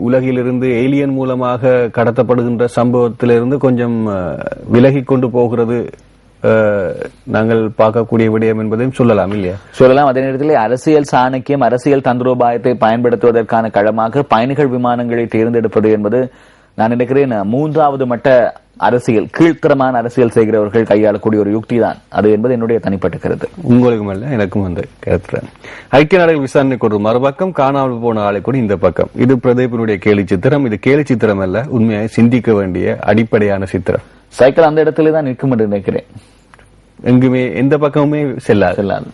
உலகிலிருந்து ஏலியன் மூலமாக கடத்தப்படுகின்ற சம்பவத்திலிருந்து கொஞ்சம் விலகி கொண்டு போகிறது நாங்கள் பார்க்கக்கூடிய விடயம் என்பதையும் சொல்லலாம் இல்லையா? சொல்லலாம். அதே நேரத்தில் அரசியல் சாணக்கியம், அரசியல் தந்திரோபாயத்தை பயன்படுத்துவதற்கான களமாக பயணிகள் விமானங்களை தேர்ந்தெடுப்பது என்பது நான் நினைக்கிறேன் 3வது மட்ட அரசியல், கீழ்த்தரமான அரசியல் செய்கிறவர்கள் கையாளக்கூடிய ஒரு யுக்தி தான் அது என்பது என்னுடைய தனிப்பட்ட கருத்து. உங்களுக்கும் அல்ல, எனக்கும் அந்த கருத்து. ஐக்கிய நாடுகள் விசாரணை கொண்டு மறுபக்கம் காணாமல் போன ஆளை கூட இந்த பக்கம். இது பிரதீபினுடைய கேலி சித்திரம். இது கேலி சித்திரம் அல்ல, உண்மையாக சிந்திக்க வேண்டிய அடிப்படையான சித்திரம். சைக்கிள் அந்த இடத்துல தான் நிற்கும் என்று நினைக்கிறேன். எங்குமே எந்த பக்கமுமே செல்லாது.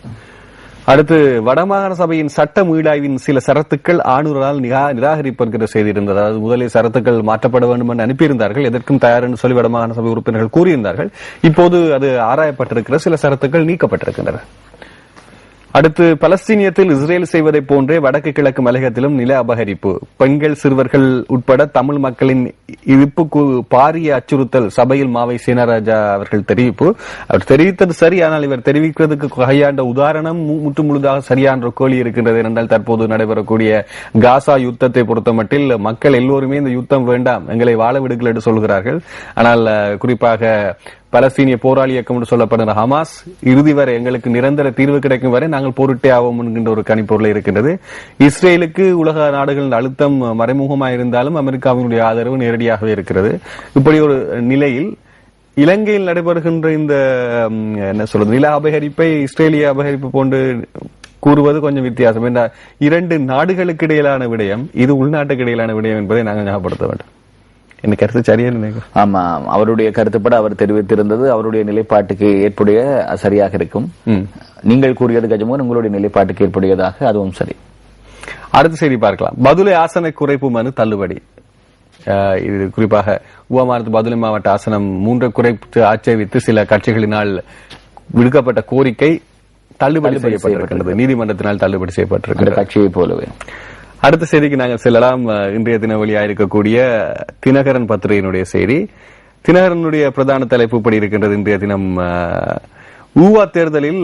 அடுத்து, வடமாகாண சபையின் சட்ட மீளாய்வின் சில சரத்துக்கள் ஆணூரால் நிராகரிப்பென்கிற செய்தி இருந்தது. அதாவது முதலில் சரத்துக்கள் மாற்றப்பட வேண்டும் என்று அனுப்பியிருந்தார்கள். எதற்கும் தயார் என்று சொல்லி வடமாகாண சபை உறுப்பினர்கள் கூறியிருந்தார்கள். இப்போது அது ஆராயப்பட்டிருக்கிற சில சரத்துக்கள் நீக்கப்பட்டிருக்கின்றன. அடுத்து, பலஸ்தீனியத்தில் இஸ்ரேல் செய்வதை போன்றே வடக்கு கிழக்கு மலையகத்திலும் நில அபகரிப்பு, பெண்கள் சிறுவர்கள் உட்பட தமிழ் மக்களின் இருப்புக்கு பாரிய அச்சுறுத்தல். சபையில் மாவை சீனராஜா அவர்கள் தெரிவிப்பு. அவர் தெரிவித்தது சரி, ஆனால் இவர் தெரிவிக்கிறதுக்கு கையாண்ட உதாரணம் முற்று முழுதாக சரியான கோழி இருக்கின்றது. என்றால் தற்போது நடைபெறக்கூடிய காசா யுத்தத்தை பொறுத்தமட்டில் மக்கள் எல்லோருமே இந்த யுத்தம் வேண்டாம், எங்களை வாழ விடுங்கள் என்று சொல்கிறார்கள். ஆனால் குறிப்பாக பலஸ்தீனிய போராளி இயக்கம் என்று சொல்லப்படுகிற ஹமாஸ் இறுதி வரை எங்களுக்கு நிரந்தர தீர்வு கிடைக்கும் வரை நாங்கள் போரிட்டே ஆவோம் என்கின்ற ஒரு கணிப்பொருள் இருக்கின்றது. இஸ்ரேலுக்கு உலக நாடுகளின் அழுத்தம் மறைமுகமாக இருந்தாலும் அமெரிக்காவினுடைய ஆதரவு நேரடியாகவே இருக்கிறது. இப்படி ஒரு நிலையில் இலங்கையில் நடைபெறுகின்ற இந்த என்ன சொல்றது நில அபகரிப்பை இஸ்ரேலிய அபகரிப்பு போன்று கூறுவது கொஞ்சம் வித்தியாசம். என்ற 2 நாடுகளுக்கு இடையிலான விடயம், இது உள்நாட்டுக்கு இடையிலான விடயம் என்பதை நாங்கள் ஞாபகப்படுத்த வேண்டும். என்ன கருத்து சரியா நினைக்கிறேன்? ஆமா, அவருடைய கருத்துப்பட அவர் தெரிவித்திருந்தது அவருடைய நிலைப்பாட்டுக்கு ஏற்புடைய சரியாக இருக்கும். நீங்கள் கூறியது கஜமோகன் உங்களுடைய நிலைப்பாட்டுக்கு ஏற்புடையதாக, அதுவும் சரி. அடுத்த செய்தி பார்க்கலாம். பதுளை ஆசன குறைப்பு மனு தள்ளுபடி. இது குறிப்பாக உவமானது பதுளை மாவட்ட ஆசனம் 3 குறைப்பு ஆட்சேபித்து சில கட்சிகளினால் விடுக்கப்பட்ட கோரிக்கை தள்ளுபடி செய்யப்பட்டிருக்கின்றது. நீதிமன்றத்தினால் தள்ளுபடி செய்யப்பட்டிருக்கிறது, கட்சியை போலவே. அடுத்த செய்திக்கு நாங்கள் செல்லலாம். இன்றைய தின வெளியாயிருக்கக்கூடிய தினகரன் பத்திரிகையினுடைய செய்தி. தினகரனுடைய பிரதான தலைப்பு படி இருக்கின்றது. இன்றைய தினம் ஊவா தேர்தலில்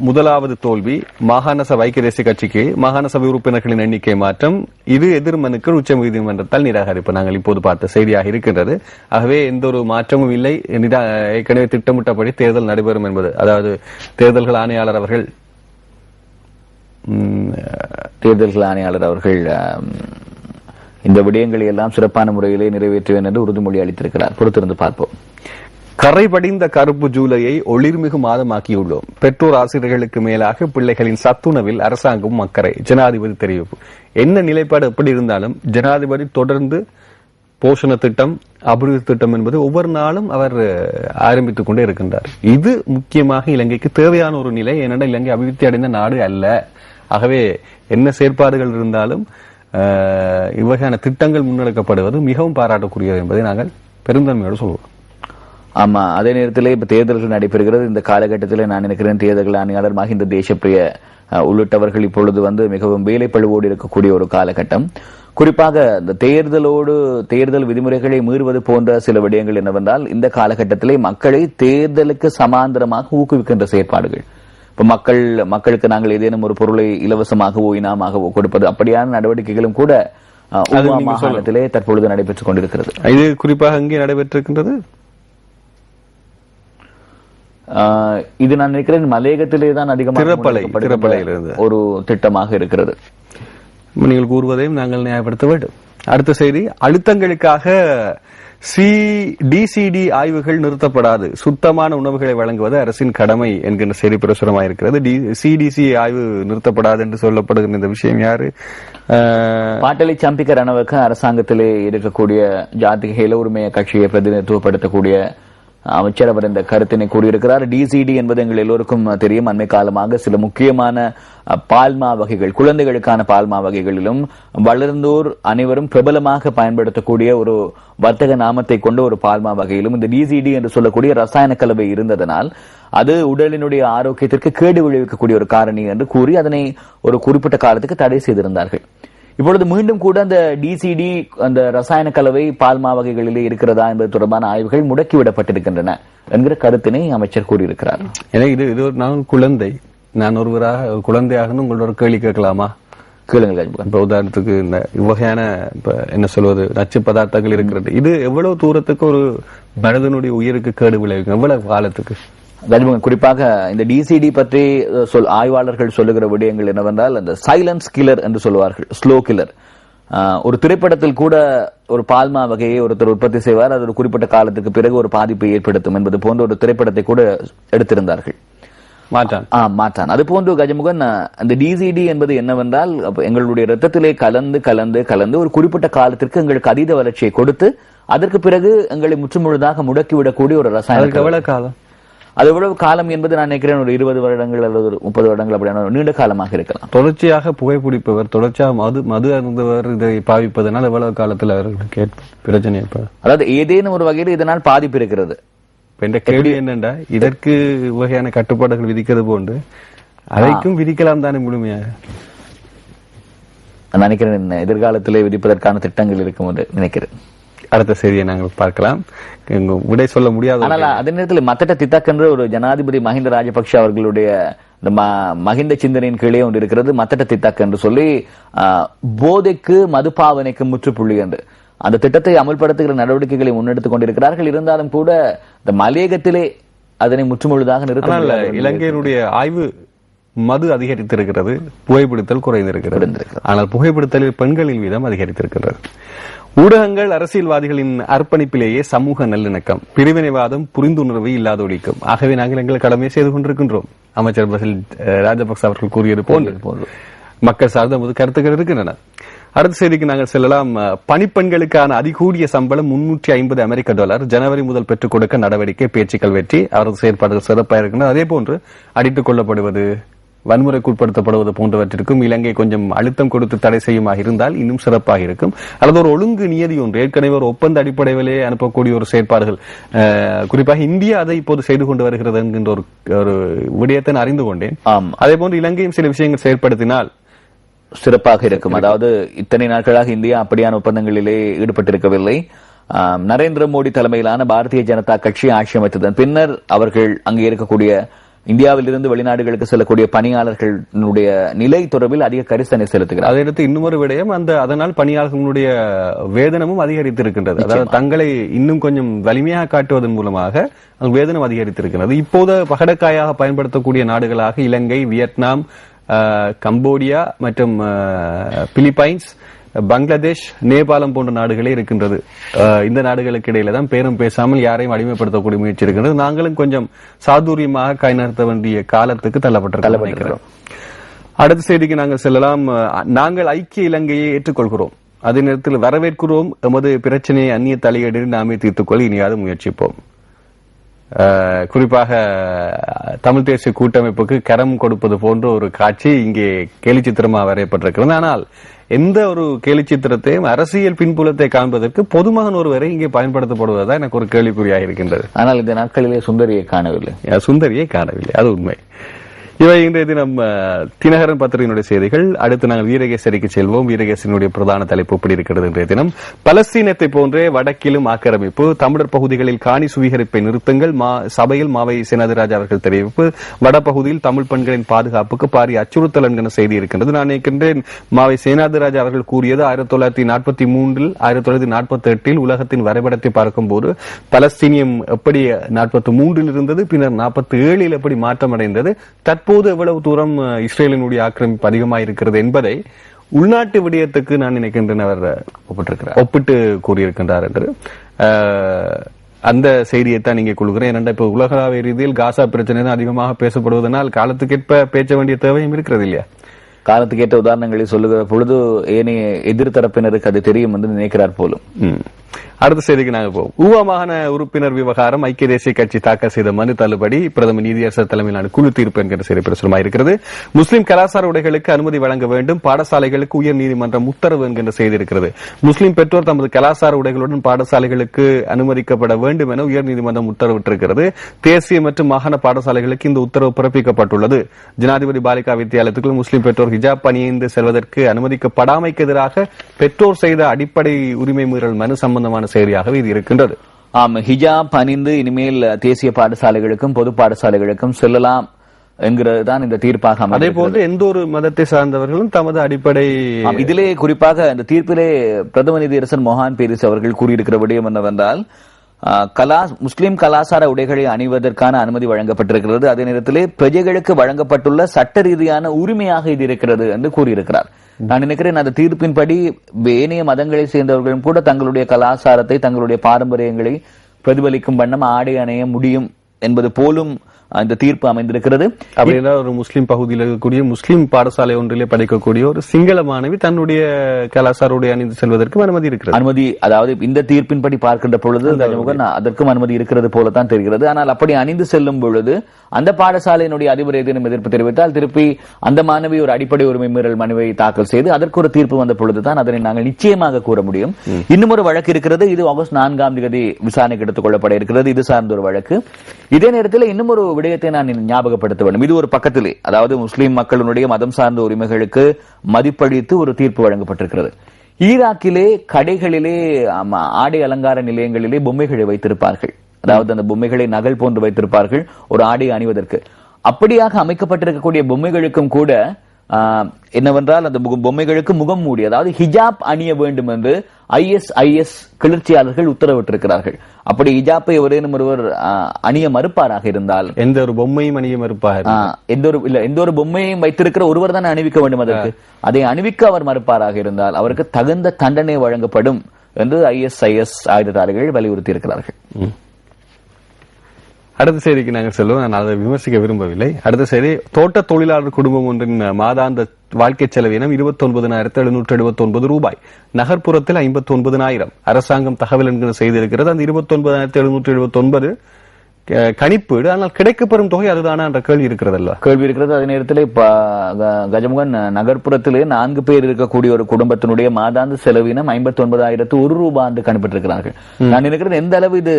முதலாவது தோல்வி. மாகாண சபை ஐக்கிய தேசிய கட்சிக்கு மாகாண சபை உறுப்பினர்களின் எண்ணிக்கை மாற்றம், இது எதிர்மனுக்கள் உச்சநீதிமன்றத்தால் நிராகரிப்பு நாங்கள் இப்போது பார்த்த செய்தியாக இருக்கின்றது. ஆகவே எந்த ஒரு மாற்றமும் இல்லை, ஏற்கனவே திட்டமிட்டபடி தேர்தல் நடைபெறும் என்பது, அதாவது தேர்தல்கள் ஆணையாளர் அவர்கள் இந்த விடயங்களை எல்லாம் சிறப்பான முறையிலே நிறைவேற்றுவேன் என்று உறுதிமொழி அளித்திருக்கிறார். பொறுத்திருந்து பார்ப்போம். கரை படிந்த கருப்பு ஜூலையை ஒளிர்மிகு மாதமாக்கியுள்ளோம். பெற்றோர் ஆசிரியர்களுக்கு மேலாக பிள்ளைகளின் சத்துணவில் அரசாங்கம் அக்கறை. ஜனாதிபதி தெரிவிப்பு. என்ன நிலைப்பாடு எப்படி இருந்தாலும் ஜனாதிபதி தொடர்ந்து போஷண திட்டம், அபிவிருத்தி திட்டம் என்பது ஒவ்வொரு நாளும் அவர் ஆரம்பித்துக் கொண்டே இருக்கின்றார். இது முக்கியமாக இலங்கைக்கு தேவையான ஒரு நிலை. ஏனென்றால் இலங்கை அபிவிருத்தி அடைந்த நாடு அல்ல. ஆகவே என்ன செயற்பாடுகள் இருந்தாலும் இவ்வகையான திட்டங்கள் முன்னெடுக்கப்படுவது மிகவும் பாராட்டக்கூடியது என்பதை நாங்கள் பெருந்தன்மையோடு சொல்வோம். ஆமா, அதே நேரத்தில் இப்ப தேர்தல்கள் நடைபெறுகிறது. இந்த காலகட்டத்தில் நான் நினைக்கிறேன் தேர்தல் ஆணையாளர் மஹிந்த தேசப்பிரிய உள்ளிட்டவர்கள் இப்பொழுது மிகவும் வேலைப்பழுவோடு இருக்கக்கூடிய ஒரு காலகட்டம். குறிப்பாக இந்த தேர்தல் விதிமுறைகளை மீறுவது போன்ற சில விடயங்கள் என்னவென்றால், இந்த காலகட்டத்திலே மக்களை தேர்தலுக்கு சமாந்தரமாக ஊக்குவிக்கின்ற செயற்பாடுகள். இப்ப மக்களுக்கு நாங்கள் ஏதேனும் ஒரு பொருளை இலவசமாகவோ இனாமாகவோ கொடுப்பது, அப்படியான நடவடிக்கைகளும் கூட மாகாணத்திலே தற்பொழுது நடைபெற்றுக் கொண்டிருக்கிறது. இது குறிப்பாக அங்கே நடைபெற்றிருக்கின்றது. இது நான் நினைக்கிறேன் மலையகத்திலே தான் அதிகமாக ஒரு திட்டமாக இருக்கிறது. நீங்கள் கூறுவதையும் நாங்கள் நியாயப்படுத்த வேண்டும். அடுத்த செய்தி, அழுத்தங்களுக்காக டிசிடி ஆய்வுகள் நிறுத்தப்படாது, சுத்தமான உணவுகளை வழங்குவது அரசின் கடமை என்கின்ற செய்தி பிரசுரமாயிருக்கிறது. சிடிசி ஆய்வு நிறுத்தப்படாது என்று சொல்லப்படுகிற இந்த விஷயம் யாரு? பாட்டலி சம்பிக்க ரணவுக்கு அரசாங்கத்திலே இருக்கக்கூடிய ஜாதிக ஹேல உரிமைய கட்சியை பிரதிநிதித்துவப்படுத்தக்கூடிய அமைச்சர் அவர் இந்த கருத்தினை கூறியிருக்கிறார். டிசிடி என்பது எங்கள் எல்லோருக்கும் தெரியும். அண்மை காலமாக சில முக்கியமான பால்மா வகைகள், குழந்தைகளுக்கான பால்மா வகைகளிலும் வளர்ந்தோர் அனைவரும் பிரபலமாக பயன்படுத்தக்கூடிய ஒரு வர்த்தக நாமத்தை கொண்ட ஒரு பால்மா வகையிலும் இந்த டிசிடி என்று சொல்லக்கூடிய ரசாயன கலவை இருந்ததனால் அது உடலினுடைய ஆரோக்கியத்திற்கு கேடு விளைவிக்கக்கூடிய ஒரு காரணி என்று கூறி அதனை ஒரு குறிப்பிட்ட காலத்துக்கு தடை செய்திருந்தார்கள். இப்பொழுது மீண்டும் கூட அந்த டிசிடி, அந்த ரசாயன கலவை பால்மா வகைகளிலே இருக்கிறதா என்பது தொடர்பான ஆய்வுகள் முடக்கிவிடப்பட்டிருக்கின்றன என்கிற கருத்தினை அமைச்சர் கூறியிருக்கிறார். எனக்கு இது நான் குழந்தை, நான் ஒரு குழந்தையாக உங்களோட ஒரு கேள்வி கேட்கலாமா? கேளுங்கள். இப்ப உதாரணத்துக்கு இந்த இவ்வகையான என்ன சொல்வது நச்சு பதார்த்தங்கள் இருக்கிறது, இது எவ்வளவு தூரத்துக்கு ஒரு மனிதனுடைய உயிருக்கு கேடு விளைவிக்கும், எவ்வளவு காலத்துக்கு? குறிப்பாக இந்த டிசிடி பற்றி ஆய்வாளர்கள் சொல்லுகிற விடயங்கள் என்னவென்றால், அந்த சைலன்ஸ் கில்லர் என்று சொல்லுவார்கள், ஸ்லோ கில்லர். ஒரு திரைப்படத்தில் கூட ஒரு பால்மா வகையை ஒருத்தர் உற்பத்தி செய்வார், அது ஒரு குறிப்பிட்ட காலத்துக்கு பிறகு ஒரு பாதிப்பை ஏற்படுத்தும் என்பது போன்ற ஒரு திரைப்படத்தை கூட எடுத்திருந்தார்கள். மாற்றான். அது போன்று கஜமுகன், அந்த டிசிடி என்பது என்னவென்றால், எங்களுடைய ரத்தத்திலே கலந்து கலந்து கலந்து ஒரு குறிப்பிட்ட காலத்திற்கு எங்களுக்கு அதீத வளர்ச்சியை கொடுத்து அதற்கு பிறகு எங்களை முற்றுமுழுதாக முடக்கிவிடக்கூடிய ஒரு ரசாயனம். எவ்வளவு காலம்? அது எவ்வளவு காலம் என்பது நான் நினைக்கிறேன் ஒரு 20 வருடங்கள் அல்லது 30 வருடங்கள் அப்படியான நீண்ட காலமாக இருக்கலாம். தொடர்ச்சியாக புகைப்பிடிப்பவர், தொடர்ச்சியாக மது அருந்தவர் இதை பாவிப்பதனால் எவ்வளவு காலத்தில் அவர்களுக்கு பிரச்சனை? அதாவது ஏதேனும் ஒரு வகையில் இதனால் பாதிப்பு இருக்கிறது. என்ற கேள்வி என்னென்றா, இதற்கு வகையான கட்டுப்பாடுகள் விதிக்கிறது போன்று அதைக்கும் விதிக்கலாம் தானே முழுமையாக? நான் நினைக்கிறேன் எதிர்காலத்திலே விதிப்பதற்கான திட்டங்கள் இருக்கும் என்று நினைக்கிறேன். அடுத்த செய்தியை நாங்கள் பார்க்கலாம். விடை சொல்ல முடியாது. ஆனால் அதே நேரத்தில் மத்தட்ட தித்தாக்கென்று ஒரு ஜனாதிபதி மஹிந்த ராஜபக்ஷ அவர்களுடைய மஹிந்த சிந்தனையின் கீழே ஒன்று இருக்கிறது, மத்தட்ட தித்தாக் என்று சொல்லி, போதைக்கு மதுபாவனைக்கு முற்றுப்புள்ளி என்று அந்த திட்டத்தை அமல்படுத்துகிற நடவடிக்கைகளை முன்னெடுத்துக் கொண்டிருக்கிறார்கள். இருந்தாலும் கூட இந்த மலையகத்திலே அதனை முற்றுமுழுதாக நிறுத்த இலங்கையினுடைய ஆய்வு மது அதிகரித்திருக்கிறது, புகைப்பிடித்தல் குறைந்திருக்கிறது. ஆனால் புகைப்பிடித்தலில் பெண்களின் வீதம் அதிகரித்திருக்கிறது. ஊடகங்கள் அரசியல்வாதிகளின் அர்ப்பணிப்பிலேயே சமூக நல்லிணக்கம், பிரிவினைவாதம், புரிந்துணர்வு இல்லாத ஒழிக்கும். ஆகவே நாங்கள் எங்கள் கடமையை செய்து கொண்டிருக்கின்றோம். அமைச்சர் பசில் ராஜபக்ச அவர்கள் கூறியது போன்று மக்கள் சார்ந்த கருத்துக்கள் இருக்கின்றன. அடுத்த செய்திக்கு நாங்கள் செல்லலாம். பணிப்பெண்களுக்கான அதிகூடிய சம்பளம் $350 ஜனவரி முதல் பெற்றுக் கொடுக்க நடவடிக்கை, பேச்சுக்கள் வெற்றி. அவரது செயற்பாடுகள் சிறப்பாக இருக்கின்றன. அதே போன்று அடித்துக் கொள்ளப்படுவது, வன்முறைக்குட்படுத்தப்படுவது போன்றவற்றிற்கும் இலங்கை கொஞ்சம் அழுத்தம் கொடுத்து தடை செய்யுமாக இருந்தால் இன்னும் சிறப்பாக இருக்கும். அல்லது ஒரு ஒழுங்கு நியதி ஒன்று, ஏற்கனவே ஒரு ஒப்பந்த அடிப்படையிலே அனுப்பக்கூடிய ஒரு செயற்பாடுகள், குறிப்பாக இந்தியா அதை இப்போது செய்து கொண்டு வருகிறது என்கின்ற ஒரு விடயத்தை அறிந்து கொண்டேன். அதே போன்று இலங்கையும் சில விஷயங்கள் செயற்படுத்தினால் சிறப்பாக இருக்கும். அதாவது இத்தனை நாட்களாக இந்தியா அப்படியான ஒப்பந்தங்களிலே ஈடுபட்டிருக்கவில்லை. நரேந்திர மோடி தலைமையிலான பாரதிய ஜனதா கட்சி ஆட்சி அமைத்ததன் பின்னர் அவர்கள் அங்கே இருக்கக்கூடிய இந்தியாவிலிருந்து வெளிநாடுகளுக்கு செல்லக்கூடிய பணியாளர்களுடைய நிலை தொடர்பில் அதிக கரிசனை செலுத்துகிறார். அதையடுத்து இன்னொரு விடயம், அதனால் பணியாளர்களுடைய வேதனமும் அதிகரித்திருக்கின்றது. அதாவது தங்களை இன்னும் கொஞ்சம் வலிமையாக காட்டுவதன் மூலமாக வேதனம் அதிகரித்திருக்கிறது. இப்போது பகடக்காயாக பயன்படுத்தக்கூடிய நாடுகளாக இலங்கை, வியட்நாம், கம்போடியா மற்றும் பிலிப்பைன்ஸ், பங்களாதேஷ், நேபாளம் போன்ற நாடுகளே இருக்கின்றது. இந்த நாடுகளுக்கு இடையில தான் பேரும் பேசாமல் யாரையும் அடிமைப்படுத்தக்கூடிய முயற்சி இருக்கின்றது. நாங்களும் கொஞ்சம் சாதுரியமாக கை நகர்த்த வேண்டிய காலத்துக்கு தள்ளப்பட்டிருக்கிறோம். அடுத்த செய்திக்கு நாங்கள் செல்லலாம். நாங்கள் ஐக்கிய இலங்கையை ஏற்றுக்கொள்கிறோம், அதே நேரத்தில் வரவேற்கிறோம். எமது பிரச்சனையை அந்நிய தலையீடு நாமே தீர்த்துக்கொள்ள இனியாவது முயற்சிப்போம். குறிப்பாக தமிழ் தேசிய கூட்டமைப்புக்கு கரம் கொடுப்பது போன்ற ஒரு காட்சி இங்கே கேலி சித்திரமாக வரையப்பட்டிருக்கிறது. ஆனால் எந்த ஒரு கேலி சித்திரத்தையும் அரசியல் பின்புலத்தை காண்பதற்கு பொதுமகன் ஒருவரை இங்கே பயன்படுத்தப்படுவதுதான் எனக்கு ஒரு கேள்விக்குறியாக இருக்கின்றது. ஆனால் இந்த நாட்களிலே சுந்தரியை காணவில்லை, அது உண்மை. இவை இன்றைய தினம் தினகரன் பத்திரிகையினுடைய செய்திகள். அடுத்து நாங்கள் வீரகேசரிக்கு செல்வோம். வீரகேசரியினுடைய பிரதான தலைப்பு எப்படி இருக்கிறது இன்றைய தினம்? பலஸ்தீனத்தை போன்றே வடக்கிலும் ஆக்கிரமிப்பு, தமிழர் பகுதிகளில் காணி சுவீகரிப்பை நிறுத்துங்கள், சபையில் மாவை சேனாதிராஜா அவர்கள் தெரிவிப்பு, வடபகுதியில் தமிழ் பெண்களின் பாதுகாப்புக்கு பாரிய அச்சுறுத்தல் என்கிற செய்தி இருக்கின்றது. நான் நினைக்கின்றேன் மாவை சேனாதிராஜா அவர்கள் கூறியது 1943 1948 உலகத்தின் வரைபடத்தை பார்க்கும்போது பலஸ்தீனியம் எப்படி 43 இருந்தது, பின்னர் 47 எப்படி மாற்றம் அடைந்தது, தற்போது எவ்வளவு தூரம் இஸ்ரேலினுடைய ஆக்கிரமிப்பு அதிகமாக இருக்கிறது என்பதை உள்நாட்டு விடயத்துக்கு நான் நினைக்கின்றேன் அவர் ஒப்பிட்டு கூறியிருக்கின்றார் என்று அந்த செய்தியைத்தான் நீங்க கொள்கிறேன். ஏனென்றால் இப்ப உலகளாவிய ரீதியில் காசா பிரச்சனை தான் அதிகமாக பேசப்படுவதனால் காலத்துக்கேற்ப பேச வேண்டிய தேவையும் இருக்கிறது இல்லையா? காலத்துக்கேற்ற உதாரணங்களை சொல்லுகிற பொழுது ஏனைய எதிர்த்தரப்பினருக்கு அது தெரியும் என்று நினைக்கிறார் போலும். அடுத்த செய்திக்கு நாங்கள் போவோம். ஊவா மாகாண உறுப்பினர் விவகாரம், ஐக்கிய தேசிய கட்சி தாக்கல் செய்த மனு தள்ளுபடி, பிரதமர் நீதியரசர் தலைமையிலான குழு தீர்ப்பு என்கிற செய்தி பிரசுரமாயிருக்கிறது. முஸ்லிம் கலாச்சார உடைகளுக்கு அனுமதி வழங்க வேண்டும், பாடசாலைகளுக்கு உயர் நீதிமன்றம் உத்தரவு என்கின்ற செய்தி இருக்கிறது. முஸ்லிம் பெற்றோர் தமது கலாச்சார உடைகளுடன் பாடசாலைகளுக்கு அனுமதிக்கப்பட வேண்டும் என உயர் நீதிமன்றம் உத்தரவிட்டிருக்கிறது. தேசிய மற்றும் மாகாண பாடசாலைகளுக்கு இந்த உத்தரவு பிறப்பிக்கப்பட்டுள்ளது. ஜனாதிபதி பாலிகா வித்தியாலயத்துக்குள் முஸ்லிம் பெற்றோர் ஹிஜாப் அணிந்து செல்வதற்கு அனுமதிக்கப்படாமைக்கு எதிராக பெற்றோர் செய்த அடிப்படை உரிமை மீறல் மனு சம்பந்தமான செய்தியாகவே இது இருக்கின்றது. ஹிஜாப் அணிந்து இனிமேல் தேசிய பாடசாலைகளுக்கும் பொது பாடசாலைகளுக்கும் செல்லலாம் என்கிறதுதான் இந்த தீர்ப்பாக. அதே போன்று எந்த ஒரு மதத்தை சார்ந்தவர்களும் தமது அடிப்படை இதிலே குறிப்பாக இந்த தீர்ப்பிலே பிரதம நீதியரசர் மொஹான் பீரிஸ் அவர்கள் கூறியிருக்கிற விடயம் என்னவென்றால், முஸ்லிம் கலாச்சார உடைகளை அணிவதற்கான அனுமதி வழங்கப்பட்டிருக்கிறது, அதே நேரத்திலே பிரஜைகளுக்கு வழங்கப்பட்டுள்ள சட்ட ரீதியான உரிமையாக இது இருக்கிறது என்று கூறியிருக்கிறார். நான் நினைக்கிறேன் அந்த தீர்ப்பின்படி ஏனைய மதங்களை சேர்ந்தவர்களும் கூட தங்களுடைய கலாச்சாரத்தை, தங்களுடைய பாரம்பரியங்களை பிரதிபலிக்கும் வண்ணம் ஆடை அணைய முடியும் என்பது போலும் அந்த தீர்ப்பு அமைந்திருக்கிறது. அப்படின்னா ஒரு முஸ்லிம் பகுதியில் இருக்கக்கூடிய முஸ்லிம் பாடசாலை ஒன்றிலே படிக்கக்கூடிய ஒரு சிங்கள மாணவி தன்னுடைய கலாச்சார உடை அணிந்து செல்வதற்கு அனுமதி இருக்கிறது. அனுமதி, அதாவது இந்த தீர்ப்பின்படி பார்க்கின்ற பொழுது அதற்கும் அனுமதி இருக்கிறது போலத்தான் தெரிகிறது. ஆனால் அப்படி அணிந்து செல்லும் பொழுது அந்த பாடசாலையினுடைய அதிபர் ஏதேனும் எதிர்ப்பு தெரிவித்தால் திருப்பி அந்த மாணவி ஒரு அடிப்படை உரிமை மீறல் மனுவை தாக்கல் செய்து அதற்கு ஒரு தீர்ப்பு வந்த பொழுதுதான் அதனை நாங்கள் நிச்சயமாக கூற முடியும். இன்னும் ஒரு வழக்கு இருக்கிறது. இது ஆகஸ்ட் 4ஆம் தேதி விசாரணைக்கு எடுத்துக் கொள்ளப்பட இருக்கிறது. இது சார்ந்த ஒரு வழக்கு. இதே நேரத்தில் இன்னும் ஒரு விடயத்தை நான் ஞாபகப்படுத்த வேண்டும். இது ஒரு பக்கத்திலே, அதாவது முஸ்லிம் மக்களுடைய மதம் சார்ந்த உரிமைகளுக்கு மதிப்பளித்து ஒரு தீர்ப்பு வழங்கப்பட்டிருக்கிறது. ஈராக்கிலே கடைகளிலே ஆடை அலங்கார நிலையங்களிலே பொம்மைகளை வைத்திருப்பார்கள். அதாவது அந்த பொம்மைகளை நகல் போன்று வைத்திருப்பார்கள் ஒரு ஆடை அணிவதற்கு. அப்படியாக அமைக்கப்பட்டிருக்கக்கூடிய பொம்மைகளுக்கும் கூட என்னவென்றால் அந்த பொம்மைகளுக்கு முகம் மூடி, அதாவது ஹிஜாப் அணிய வேண்டும் என்று ISIS கிளர்ச்சியாளர்கள் உத்தரவிட்டிருக்கிறார்கள். அப்படி ஹிஜாப்பை ஒருவர் அணிய மறுப்பாராக இருந்தால், எந்த ஒரு பொம்மையும் அணிய மறுப்பாக, எந்த ஒரு பொம்மையும் வைத்திருக்கிற ஒருவர் தான் அணிவிக்க வேண்டும். அதற்கு அதை அணிவிக்க அவர் மறுப்பாராக இருந்தால் அவருக்கு தகுந்த தண்டனை வழங்கப்படும் என்று ISIS ஆயுததாரிகள் வலியுறுத்தி இருக்கிறார்கள். அடுத்த செய்திக்கு நாங்கள் செல்வோம். நான் அதை விமர்சிக்க விரும்பவில்லை. அடுத்த செய்தி, தோட்ட தொழிலாளர் குடும்பம் ஒன்றின் மாதாந்த வாழ்க்கை செலவினம் 29,779 ரூபாய், நகர்ப்புறத்தில் 59,000. அரசாங்கம் தகவல் என்கிற செய்தி இருக்கிறது. அந்த 29,779 கணிப்பீடு, ஆனால் கிடைக்கப்பெறும் தொகை அதுதானா என்ற கேள்வி இருக்கிறதல்ல? கேள்வி இருக்கிறது. அதே நேரத்தில் கஜமுகன் நகர்ப்புறத்திலே 4 பேர் இருக்கக்கூடிய ஒரு குடும்பத்தினுடைய மாதாந்த செலவினம் 59,001 ரூபாய் என்று கணிப்பிட்டிருக்கிறார்கள். நான் நினைக்கிறேன் எந்த அளவு இது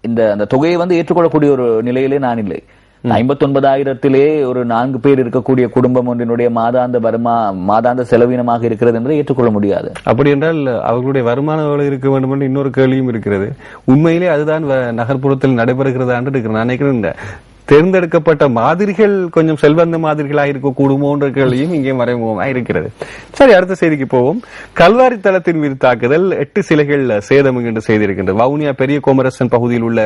அந்த தொகையை ஏற்றுக்கொள்ளக்கூடிய ஒரு நிலையிலே நான் இல்லை. 59,000 ஒரு 4 பேர் இருக்கக்கூடிய குடும்பம் ஒன்றினுடைய மாதாந்த செலவீனமாக இருக்கிறது என்று ஏற்றுக்கொள்ள முடியாது. அப்படி என்றால் அவர்களுடைய வருமானம் எவ்வளவு இருக்க வேண்டும் என்று இன்னொரு கேள்வியும் இருக்கிறது. உண்மையிலே அதுதான் நகர்ப்புறத்தில் நடைபெறுகிறதா என்று இருக்கிறேன். நான் நினைக்கிறேன் தேர்ந்தெடுக்கப்பட்ட மாதிரிகள் கொஞ்சம் செல்வந்த மாதிரிகளாக இருக்கக்கூடுமோன்ற கேள்வியும் இங்கே மறைமுகமாக இருக்கிறது. சரி, அடுத்த செய்திக்கு போவோம். கல்வாரி தளத்தின் மீது தாக்குதல், 8 சிலைகள் சேதம் என்று செய்திருக்கின்றது. வவுனியா பெரிய கோமரசன் பகுதியில் உள்ள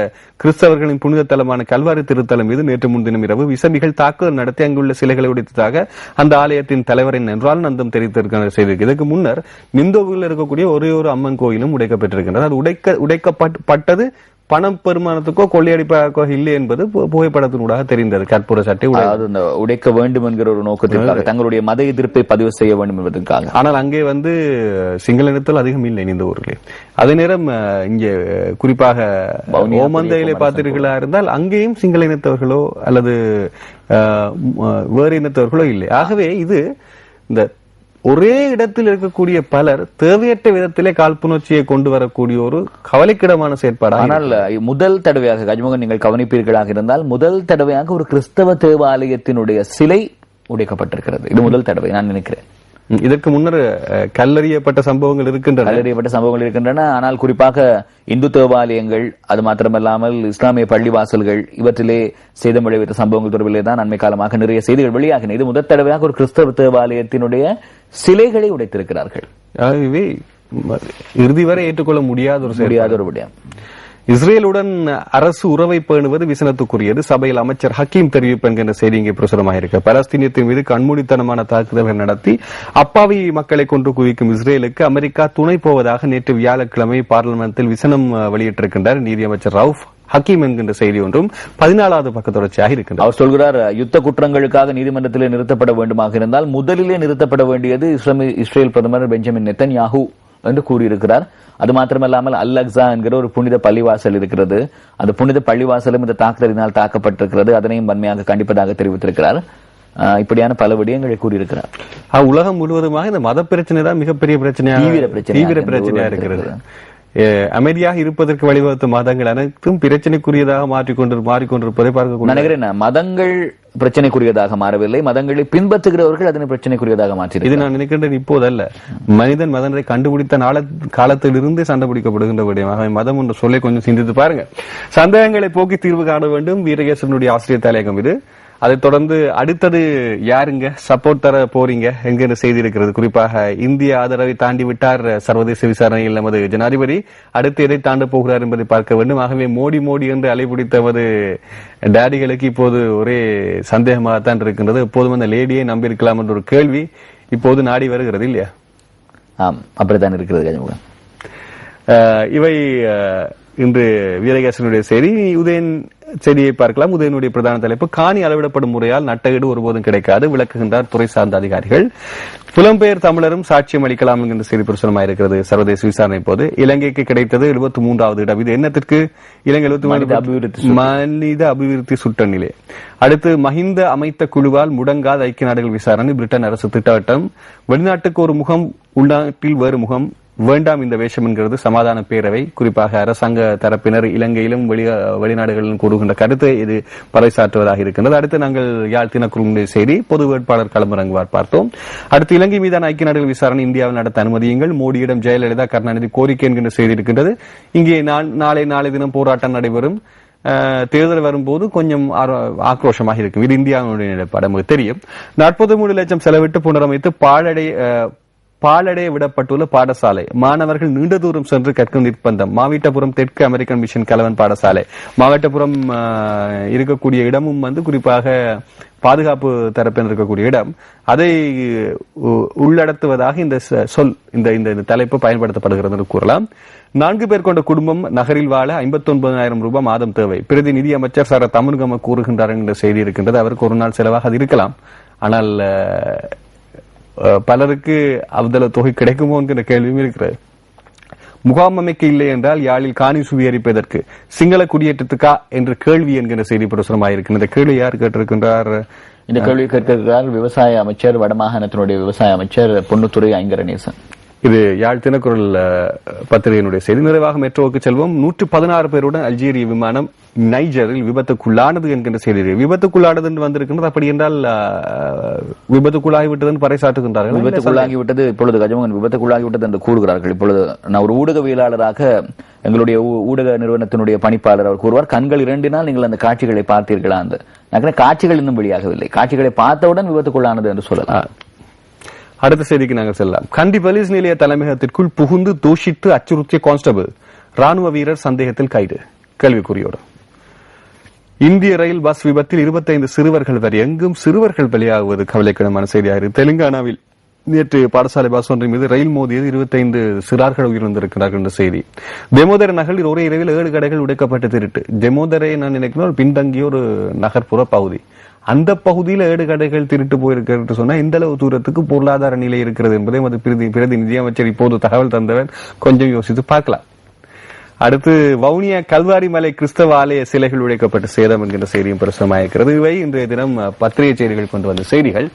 கிறிஸ்தவர்களின் புனித தலமான கல்வாரி திருத்தலம் மீது நேற்று முன்தினம் இரவு விசமிகள் தாக்குதல் நடத்தி அங்குள்ள சிலைகளை உடைத்ததாக அந்த ஆலயத்தின் தலைவரின் என்றால் நந்தம் தெரிவித்திருக்கின்ற செய்தி. இதற்கு முன்னர் மிந்தோவில் இருக்கக்கூடிய ஒரே ஒரு அம்மன் கோயிலும் உடைக்கப்பட்டிருக்கின்றது. அது உடைக்கப்பட்டது பணம் பெருமானத்துக்கோ கொள்ளையடிப்பாக்கோ இல்லை என்பது புகைப்படத்தினூடாக தெரிந்தது. கற்பூர சட்டை உடைக்க வேண்டும் என்கிற ஒரு நோக்கத்திற்காக, தங்களுடைய மத எதிர்ப்பை பதிவு செய்ய வேண்டும் என்பதற்காக. ஆனால் அங்கே சிங்கள இனத்தில் அதிகம் இல்லை இந்த ஊரிலே. அதே நேரம் இங்கே குறிப்பாக ஓமந்தையிலே பார்த்தீர்களா இருந்தால் அங்கேயும் சிங்கள இனத்தவர்களோ அல்லது வேறு இனத்தவர்களோ இல்லை. ஆகவே இது இந்த ஒரே இடத்தில் இருக்கக்கூடிய பலர் தேவையற்ற விதத்திலே காழ்ப்புணர்ச்சியை கொண்டு வரக்கூடிய ஒரு கவலைக்கிடமான செயற்பாடு. ஆனால் முதல் தடவையாக கஜ்மோகன் நீங்கள் கவனிப்பீர்களாக இருந்தால் முதல் தடவையாக ஒரு கிறிஸ்தவ தேவாலயத்தினுடைய சிலை உடைக்கப்பட்டிருக்கிறது. இது முதல் தடவை நான் நினைக்கிறேன். இதற்கு முன்னர் கல்லறியப்பட்ட சம்பவங்கள் இருக்கின்றன. ஆனால் குறிப்பாக இந்து தேவாலயங்கள், அது மாத்திரமல்லாமல் இஸ்லாமிய பள்ளிவாசல்கள், இவற்றிலே சேதம் விளைவித்த சம்பவங்கள் தொடர்பிலே தான் அண்மை காலமாக நிறைய செய்திகள் வெளியாகின. இது முதல் தடவையாக ஒரு கிறிஸ்தவ தேவாலயத்தினுடைய சிலைகளை உடைத்திருக்கிறார்கள். ஆகவே இறுதி வரை ஏற்றுக்கொள்ள முடியாத ஒரு விடயம். இஸ்ரேலுடன் அரசு உறவை பேணுவது விசனத்துக்குரியது, சபையில் அமைச்சர் ஹக்கீம் தெரிவிப்பு என்கின்ற செய்தி இங்கே பிரசுரமாக இருக்கு. பலஸ்தீனியத்தின் மீது கண்மூடித்தனமான தாக்குதல்கள் நடத்தி அப்பாவி மக்களை கொண்டு குவிக்கும் இஸ்ரேலுக்கு அமெரிக்கா துணை போவதாக நேற்று வியாழக்கிழமை பார்லிமெண்டில் விசனம் வெளியிட்டிருக்கின்றார் நீதியமைச்சர் ரவுஃப் ஹக்கீம் என்கின்ற செய்தி ஒன்றும் 14வது பக்க தொடர்ச்சியாக இருக்கின்றது. அவர் சொல்கிறார், யுத்த குற்றங்களுக்காக நீதிமன்றத்திலே நிறுத்தப்பட வேண்டுமாக இருந்தால் முதலிலே நிறுத்தப்பட வேண்டியது இஸ்ரேல் பிரதமர் பெஞ்சமின் நெத்தன்யாஹூ என்று கூறியிருக்கிறார். அது மாத்திரமல்லாமல் அல் அக்ஸா என்கிற ஒரு புனித பள்ளிவாசல் இருக்கிறது. அந்த புனித பள்ளிவாசலும் இந்த தாக்குதலினால் தாக்கப்பட்டிருக்கிறது. அதனையும் வன்மையாக கண்டிப்பதாக தெரிவித்திருக்கிறார். இப்படியான பல விடயங்களை கூறியிருக்கிறார். உலகம் முழுவதுமாக இந்த மத பிரச்சனை தான் மிகப்பெரிய தீவிர பிரச்சனையா இருக்கிறது. அமைதியாக இருப்பதற்கு வழிவகுத்த மதங்கள் அனைத்தும் பிரச்சனைக்குரியதாக மாறிக்கொண்டிருப்பதை பார்க்க நினைக்கிறேன். மதங்கள் பிரச்சனைக்குரியதாக மாறவில்லை, மதங்களை பின்பற்றுகிறவர்கள் அதனை பிரச்சனைக்குரியதாக மாற்றி. இது நான் நினைக்கின்றேன் இப்போதல்ல, மனிதன் மதங்களை கண்டுபிடித்த காலத்திலிருந்து சண்டை பிடிக்கப்படுகின்ற விடயமாக மதம் என்ற சொல்லை கொஞ்சம் சிந்தித்து பாருங்க. சந்தேகங்களை போக்கி தீர்வு காண வேண்டும் வீரகேசனுடைய ஆசிரியர் தலையகம் இது. அதைத் தொடர்ந்து அடுத்தது யாருங்க சப்போர்ட் தர போறீங்க என்கிற செய்தி இருக்கிறது. குறிப்பாக இந்திய ஆதரவை தாண்டி விட்டார் சர்வதேச விசாரணையில் நமது ஜனாதிபதி. அடுத்து எதை தாண்ட போகிறார் என்பதை பார்க்க வேண்டும். ஆகவே மோடி என்று அலைபிடித்தவது டேடிகளுக்கு இப்போது ஒரே சந்தேகமாகத்தான் இருக்கின்றது. எப்போதும் அந்த லேடியை நம்பியிருக்கலாம் என்ற ஒரு கேள்வி இப்போது நாடி வருகிறது இல்லையா? ஆம், அப்படித்தான் இருக்கிறது. இவை இன்று வீரகேசனுடைய செய்தி. உதயன் செய்தியை பார்க்கலாம். உதயனுடைய பிரதான தலைப்பு, காணி அளவிடப்படும் முறையால் நட்டஈடு ஒருபோதும் கிடைக்காது, விளக்குகின்றார் துறை சார்ந்த அதிகாரிகள். புலம்பெயர் தமிழரும் சாட்சியம் அளிக்கலாம் என்கின்ற செய்தி பிரசுரமாயிருக்கிறது. சர்வதேச விசாரணை போது இலங்கைக்கு கிடைத்தது 73வது இடம். இது என்னத்திற்கு? இலங்கை மனித அபிவிருத்தி சுட்டநிலை. அடுத்து மஹிந்த அமைத்த குழுவால் முடங்காத ஐக்கிய நாடுகள் விசாரணை, பிரிட்டன் அரசு திட்டவட்டம். வெளிநாட்டுக்கு ஒரு முகம், உள்நாட்டில் வேறு முகம் வேண்டாம் இந்த வேஷம் என்கிறது சமாதான பேரவை. குறிப்பாக அரசாங்க தரப்பினர் இலங்கையிலும் வெளிநாடுகளிலும் கூறுகின்ற கருத்தை இது பறைசாற்றுவதாக இருக்கின்றது. அடுத்து நாங்கள் யாழ் தினக்குழுவினுடைய செய்தி, பொது வேட்பாளர் களமிறங்குவார் பார்த்தோம். அடுத்து இலங்கை மீதான ஐக்கிய நாடுகள் விசாரணை இந்தியாவில் நடத்த அனுமதியுங்கள், மோடியிடம் ஜெயலலிதா கருணாநிதி கோரிக்கை என்கின்ற செய்தி இருக்கின்றது. இங்கே நாளை தினம் போராட்டம் நடைபெறும். தேர்தல் வரும்போது கொஞ்சம் ஆக்ரோஷமாக இருக்கும். இது இந்தியாவுடைய நிலைப்பாடு நமக்கு தெரியும். 43 லட்சம் செலவிட்டு புனரமைத்து பாழடைய விடப்பட்டுள்ள பாடசாலை, மாணவர்கள் நீண்ட தூரம் சென்று கற்கும் நிர்பந்தம். மாவட்டபுரம் தெற்கு அமெரிக்கன் மிஷன் கலவன் பாடசாலை. மாவட்டபுரம் இருக்கக்கூடிய இடமும் குறிப்பாக பாதுகாப்பு தரப்பில் இருக்கக்கூடிய இடம், அதை உள்ளடத்துவதாக இந்த சொல் இந்த தலைப்பு பயன்படுத்தப்படுகிறது என்று கூறலாம். 4 பேர் கொண்ட குடும்பம் நகரில் வாழ 59,000 ரூபாய் மாதம் தேவை. பிரதி நிதி அமைச்சர் சார தமிழ்கம கூறுகின்றார் என்ற செய்தி இருக்கின்றது. அவருக்கு ஒரு நாள் செலவாக அது இருக்கலாம். ஆனால் பலருக்கு அவ்வளவு தொகை கிடைக்குமோ என்கிற கேள்வியும் இருக்கிறது. முகாம் அமைக்க இல்லை என்றால் யாழில் காணி சுவீகரிப்பதற்கு சிங்கள குடியேற்றத்துக்கா என்ற கேள்வி என்கிற செய்தி பிரசுரமாயிருக்கிறது. இந்த கேள்வி யார் கேட்டிருக்கின்றார்? இந்த கேள்வி கேட்டிருக்கிறார் விவசாய அமைச்சர், வடமாகாணத்தினுடைய விவசாய அமைச்சர் பொன்னுத்துறை ஐங்கரநேசன். இது யாழ் தினக்குரல் பத்திரிகையினுடைய செய்தி. நிறைவாக மெட்ரோவுக்கு செல்வோம். 116 பேருடன் அல்ஜீரிய விமானம் நைஜரில் விபத்துக்குள்ளானது என்கின்ற செய்தி. விபத்துக்குள்ளானது என்று வந்திருக்கின்றது. அப்படி என்றால் விபத்துக்குள்ளாகிவிட்டது என்று பறைசாட்டுகின்றார்கள். விபத்துக்குள்ளாகிவிட்டது இப்பொழுது கஜமோகன் விபத்துக்குள்ளாகிவிட்டது என்று கூறுகிறார்கள். இப்பொழுது நான் ஒரு ஊடகவியலாளராக எங்களுடைய ஊடக நிறுவனத்தினுடைய பணிப்பாளர் அவர் கூறுவார், கண்கள் இரண்டினால் நீங்கள் அந்த காட்சிகளை பார்த்தீர்களா? அந்த காட்சிகள் இன்னும் வெளியாகவில்லை. காட்சிகளை பார்த்தவுடன் விபத்துக்குள்ளானது என்று சொல்லலாம். அடுத்த செய்திக்கு நாங்கள் செல்லலாம். கண்டி போலீஸ் நிலைய தலைமையகத்திற்குள் புகுந்து தூஷித்து அச்சுறுத்திய கான்ஸ்டபிள் ராணுவ வீரர் சந்தேகத்தில் கைது. கேள்விக்குறியோடு இந்திய ரயில் பஸ் விபத்தில் 25 சிறுவர்கள் வரை எங்கும் சிறுவர்கள் பலியாகுவது கவலைக்கிடமான செய்தியாக. தெலுங்கானாவில் நேற்று பாடசாலை பஸ் ஒன்றின் மீது ரயில் மோதியது 25 சிறார்கள் உயிரிழந்திருக்கிறார்கள் என்ற செய்தி. தெமோதர நகரில் ஒரே இரவில் 7 கடைகள் உடைக்கப்பட்ட திருட்டு. தெமோதரை நான் நினைக்கிறேன் பின்தங்கிய ஒரு நகர்ப்புற பகுதி. அந்த பகுதியில் 7 கடைகள் திருட்டு போயிருக்கிறது சொன்னா இந்த அளவு தூரத்துக்கு பொருளாதார நிலை இருக்கிறது என்பதை பிரதி நிதியமைச்சர் இப்போது தகவல் தந்தவர் கொஞ்சம் யோசித்து பார்க்கலாம். அடுத்து வவுனியா கல்வாரி மலை கிறிஸ்தவ ஆலய சிலைகள் உடைக்கப்பட்ட சேதம் என்கின்ற செய்தியும் பிரசுரமாயிருக்கிறது. இவை இன்றைய தினம் பத்திரிகை செய்திகள் கொண்டு வந்த செய்திகள்.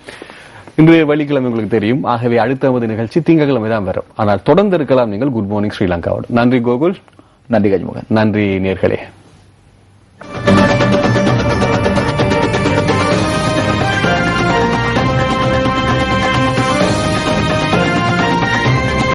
இன்றைய வெள்ளிக்கிழமை உங்களுக்கு தெரியும். ஆகவே அடுத்த நிகழ்ச்சி திங்கட்கிழமை தான் வரும். ஆனால் தொடர்ந்து இருக்கலாம் நீங்கள் குட் மார்னிங் ஸ்ரீலங்காவோடு. நன்றி கோகுல். நன்றி கஜ்மோகன். நன்றி நேர்களே.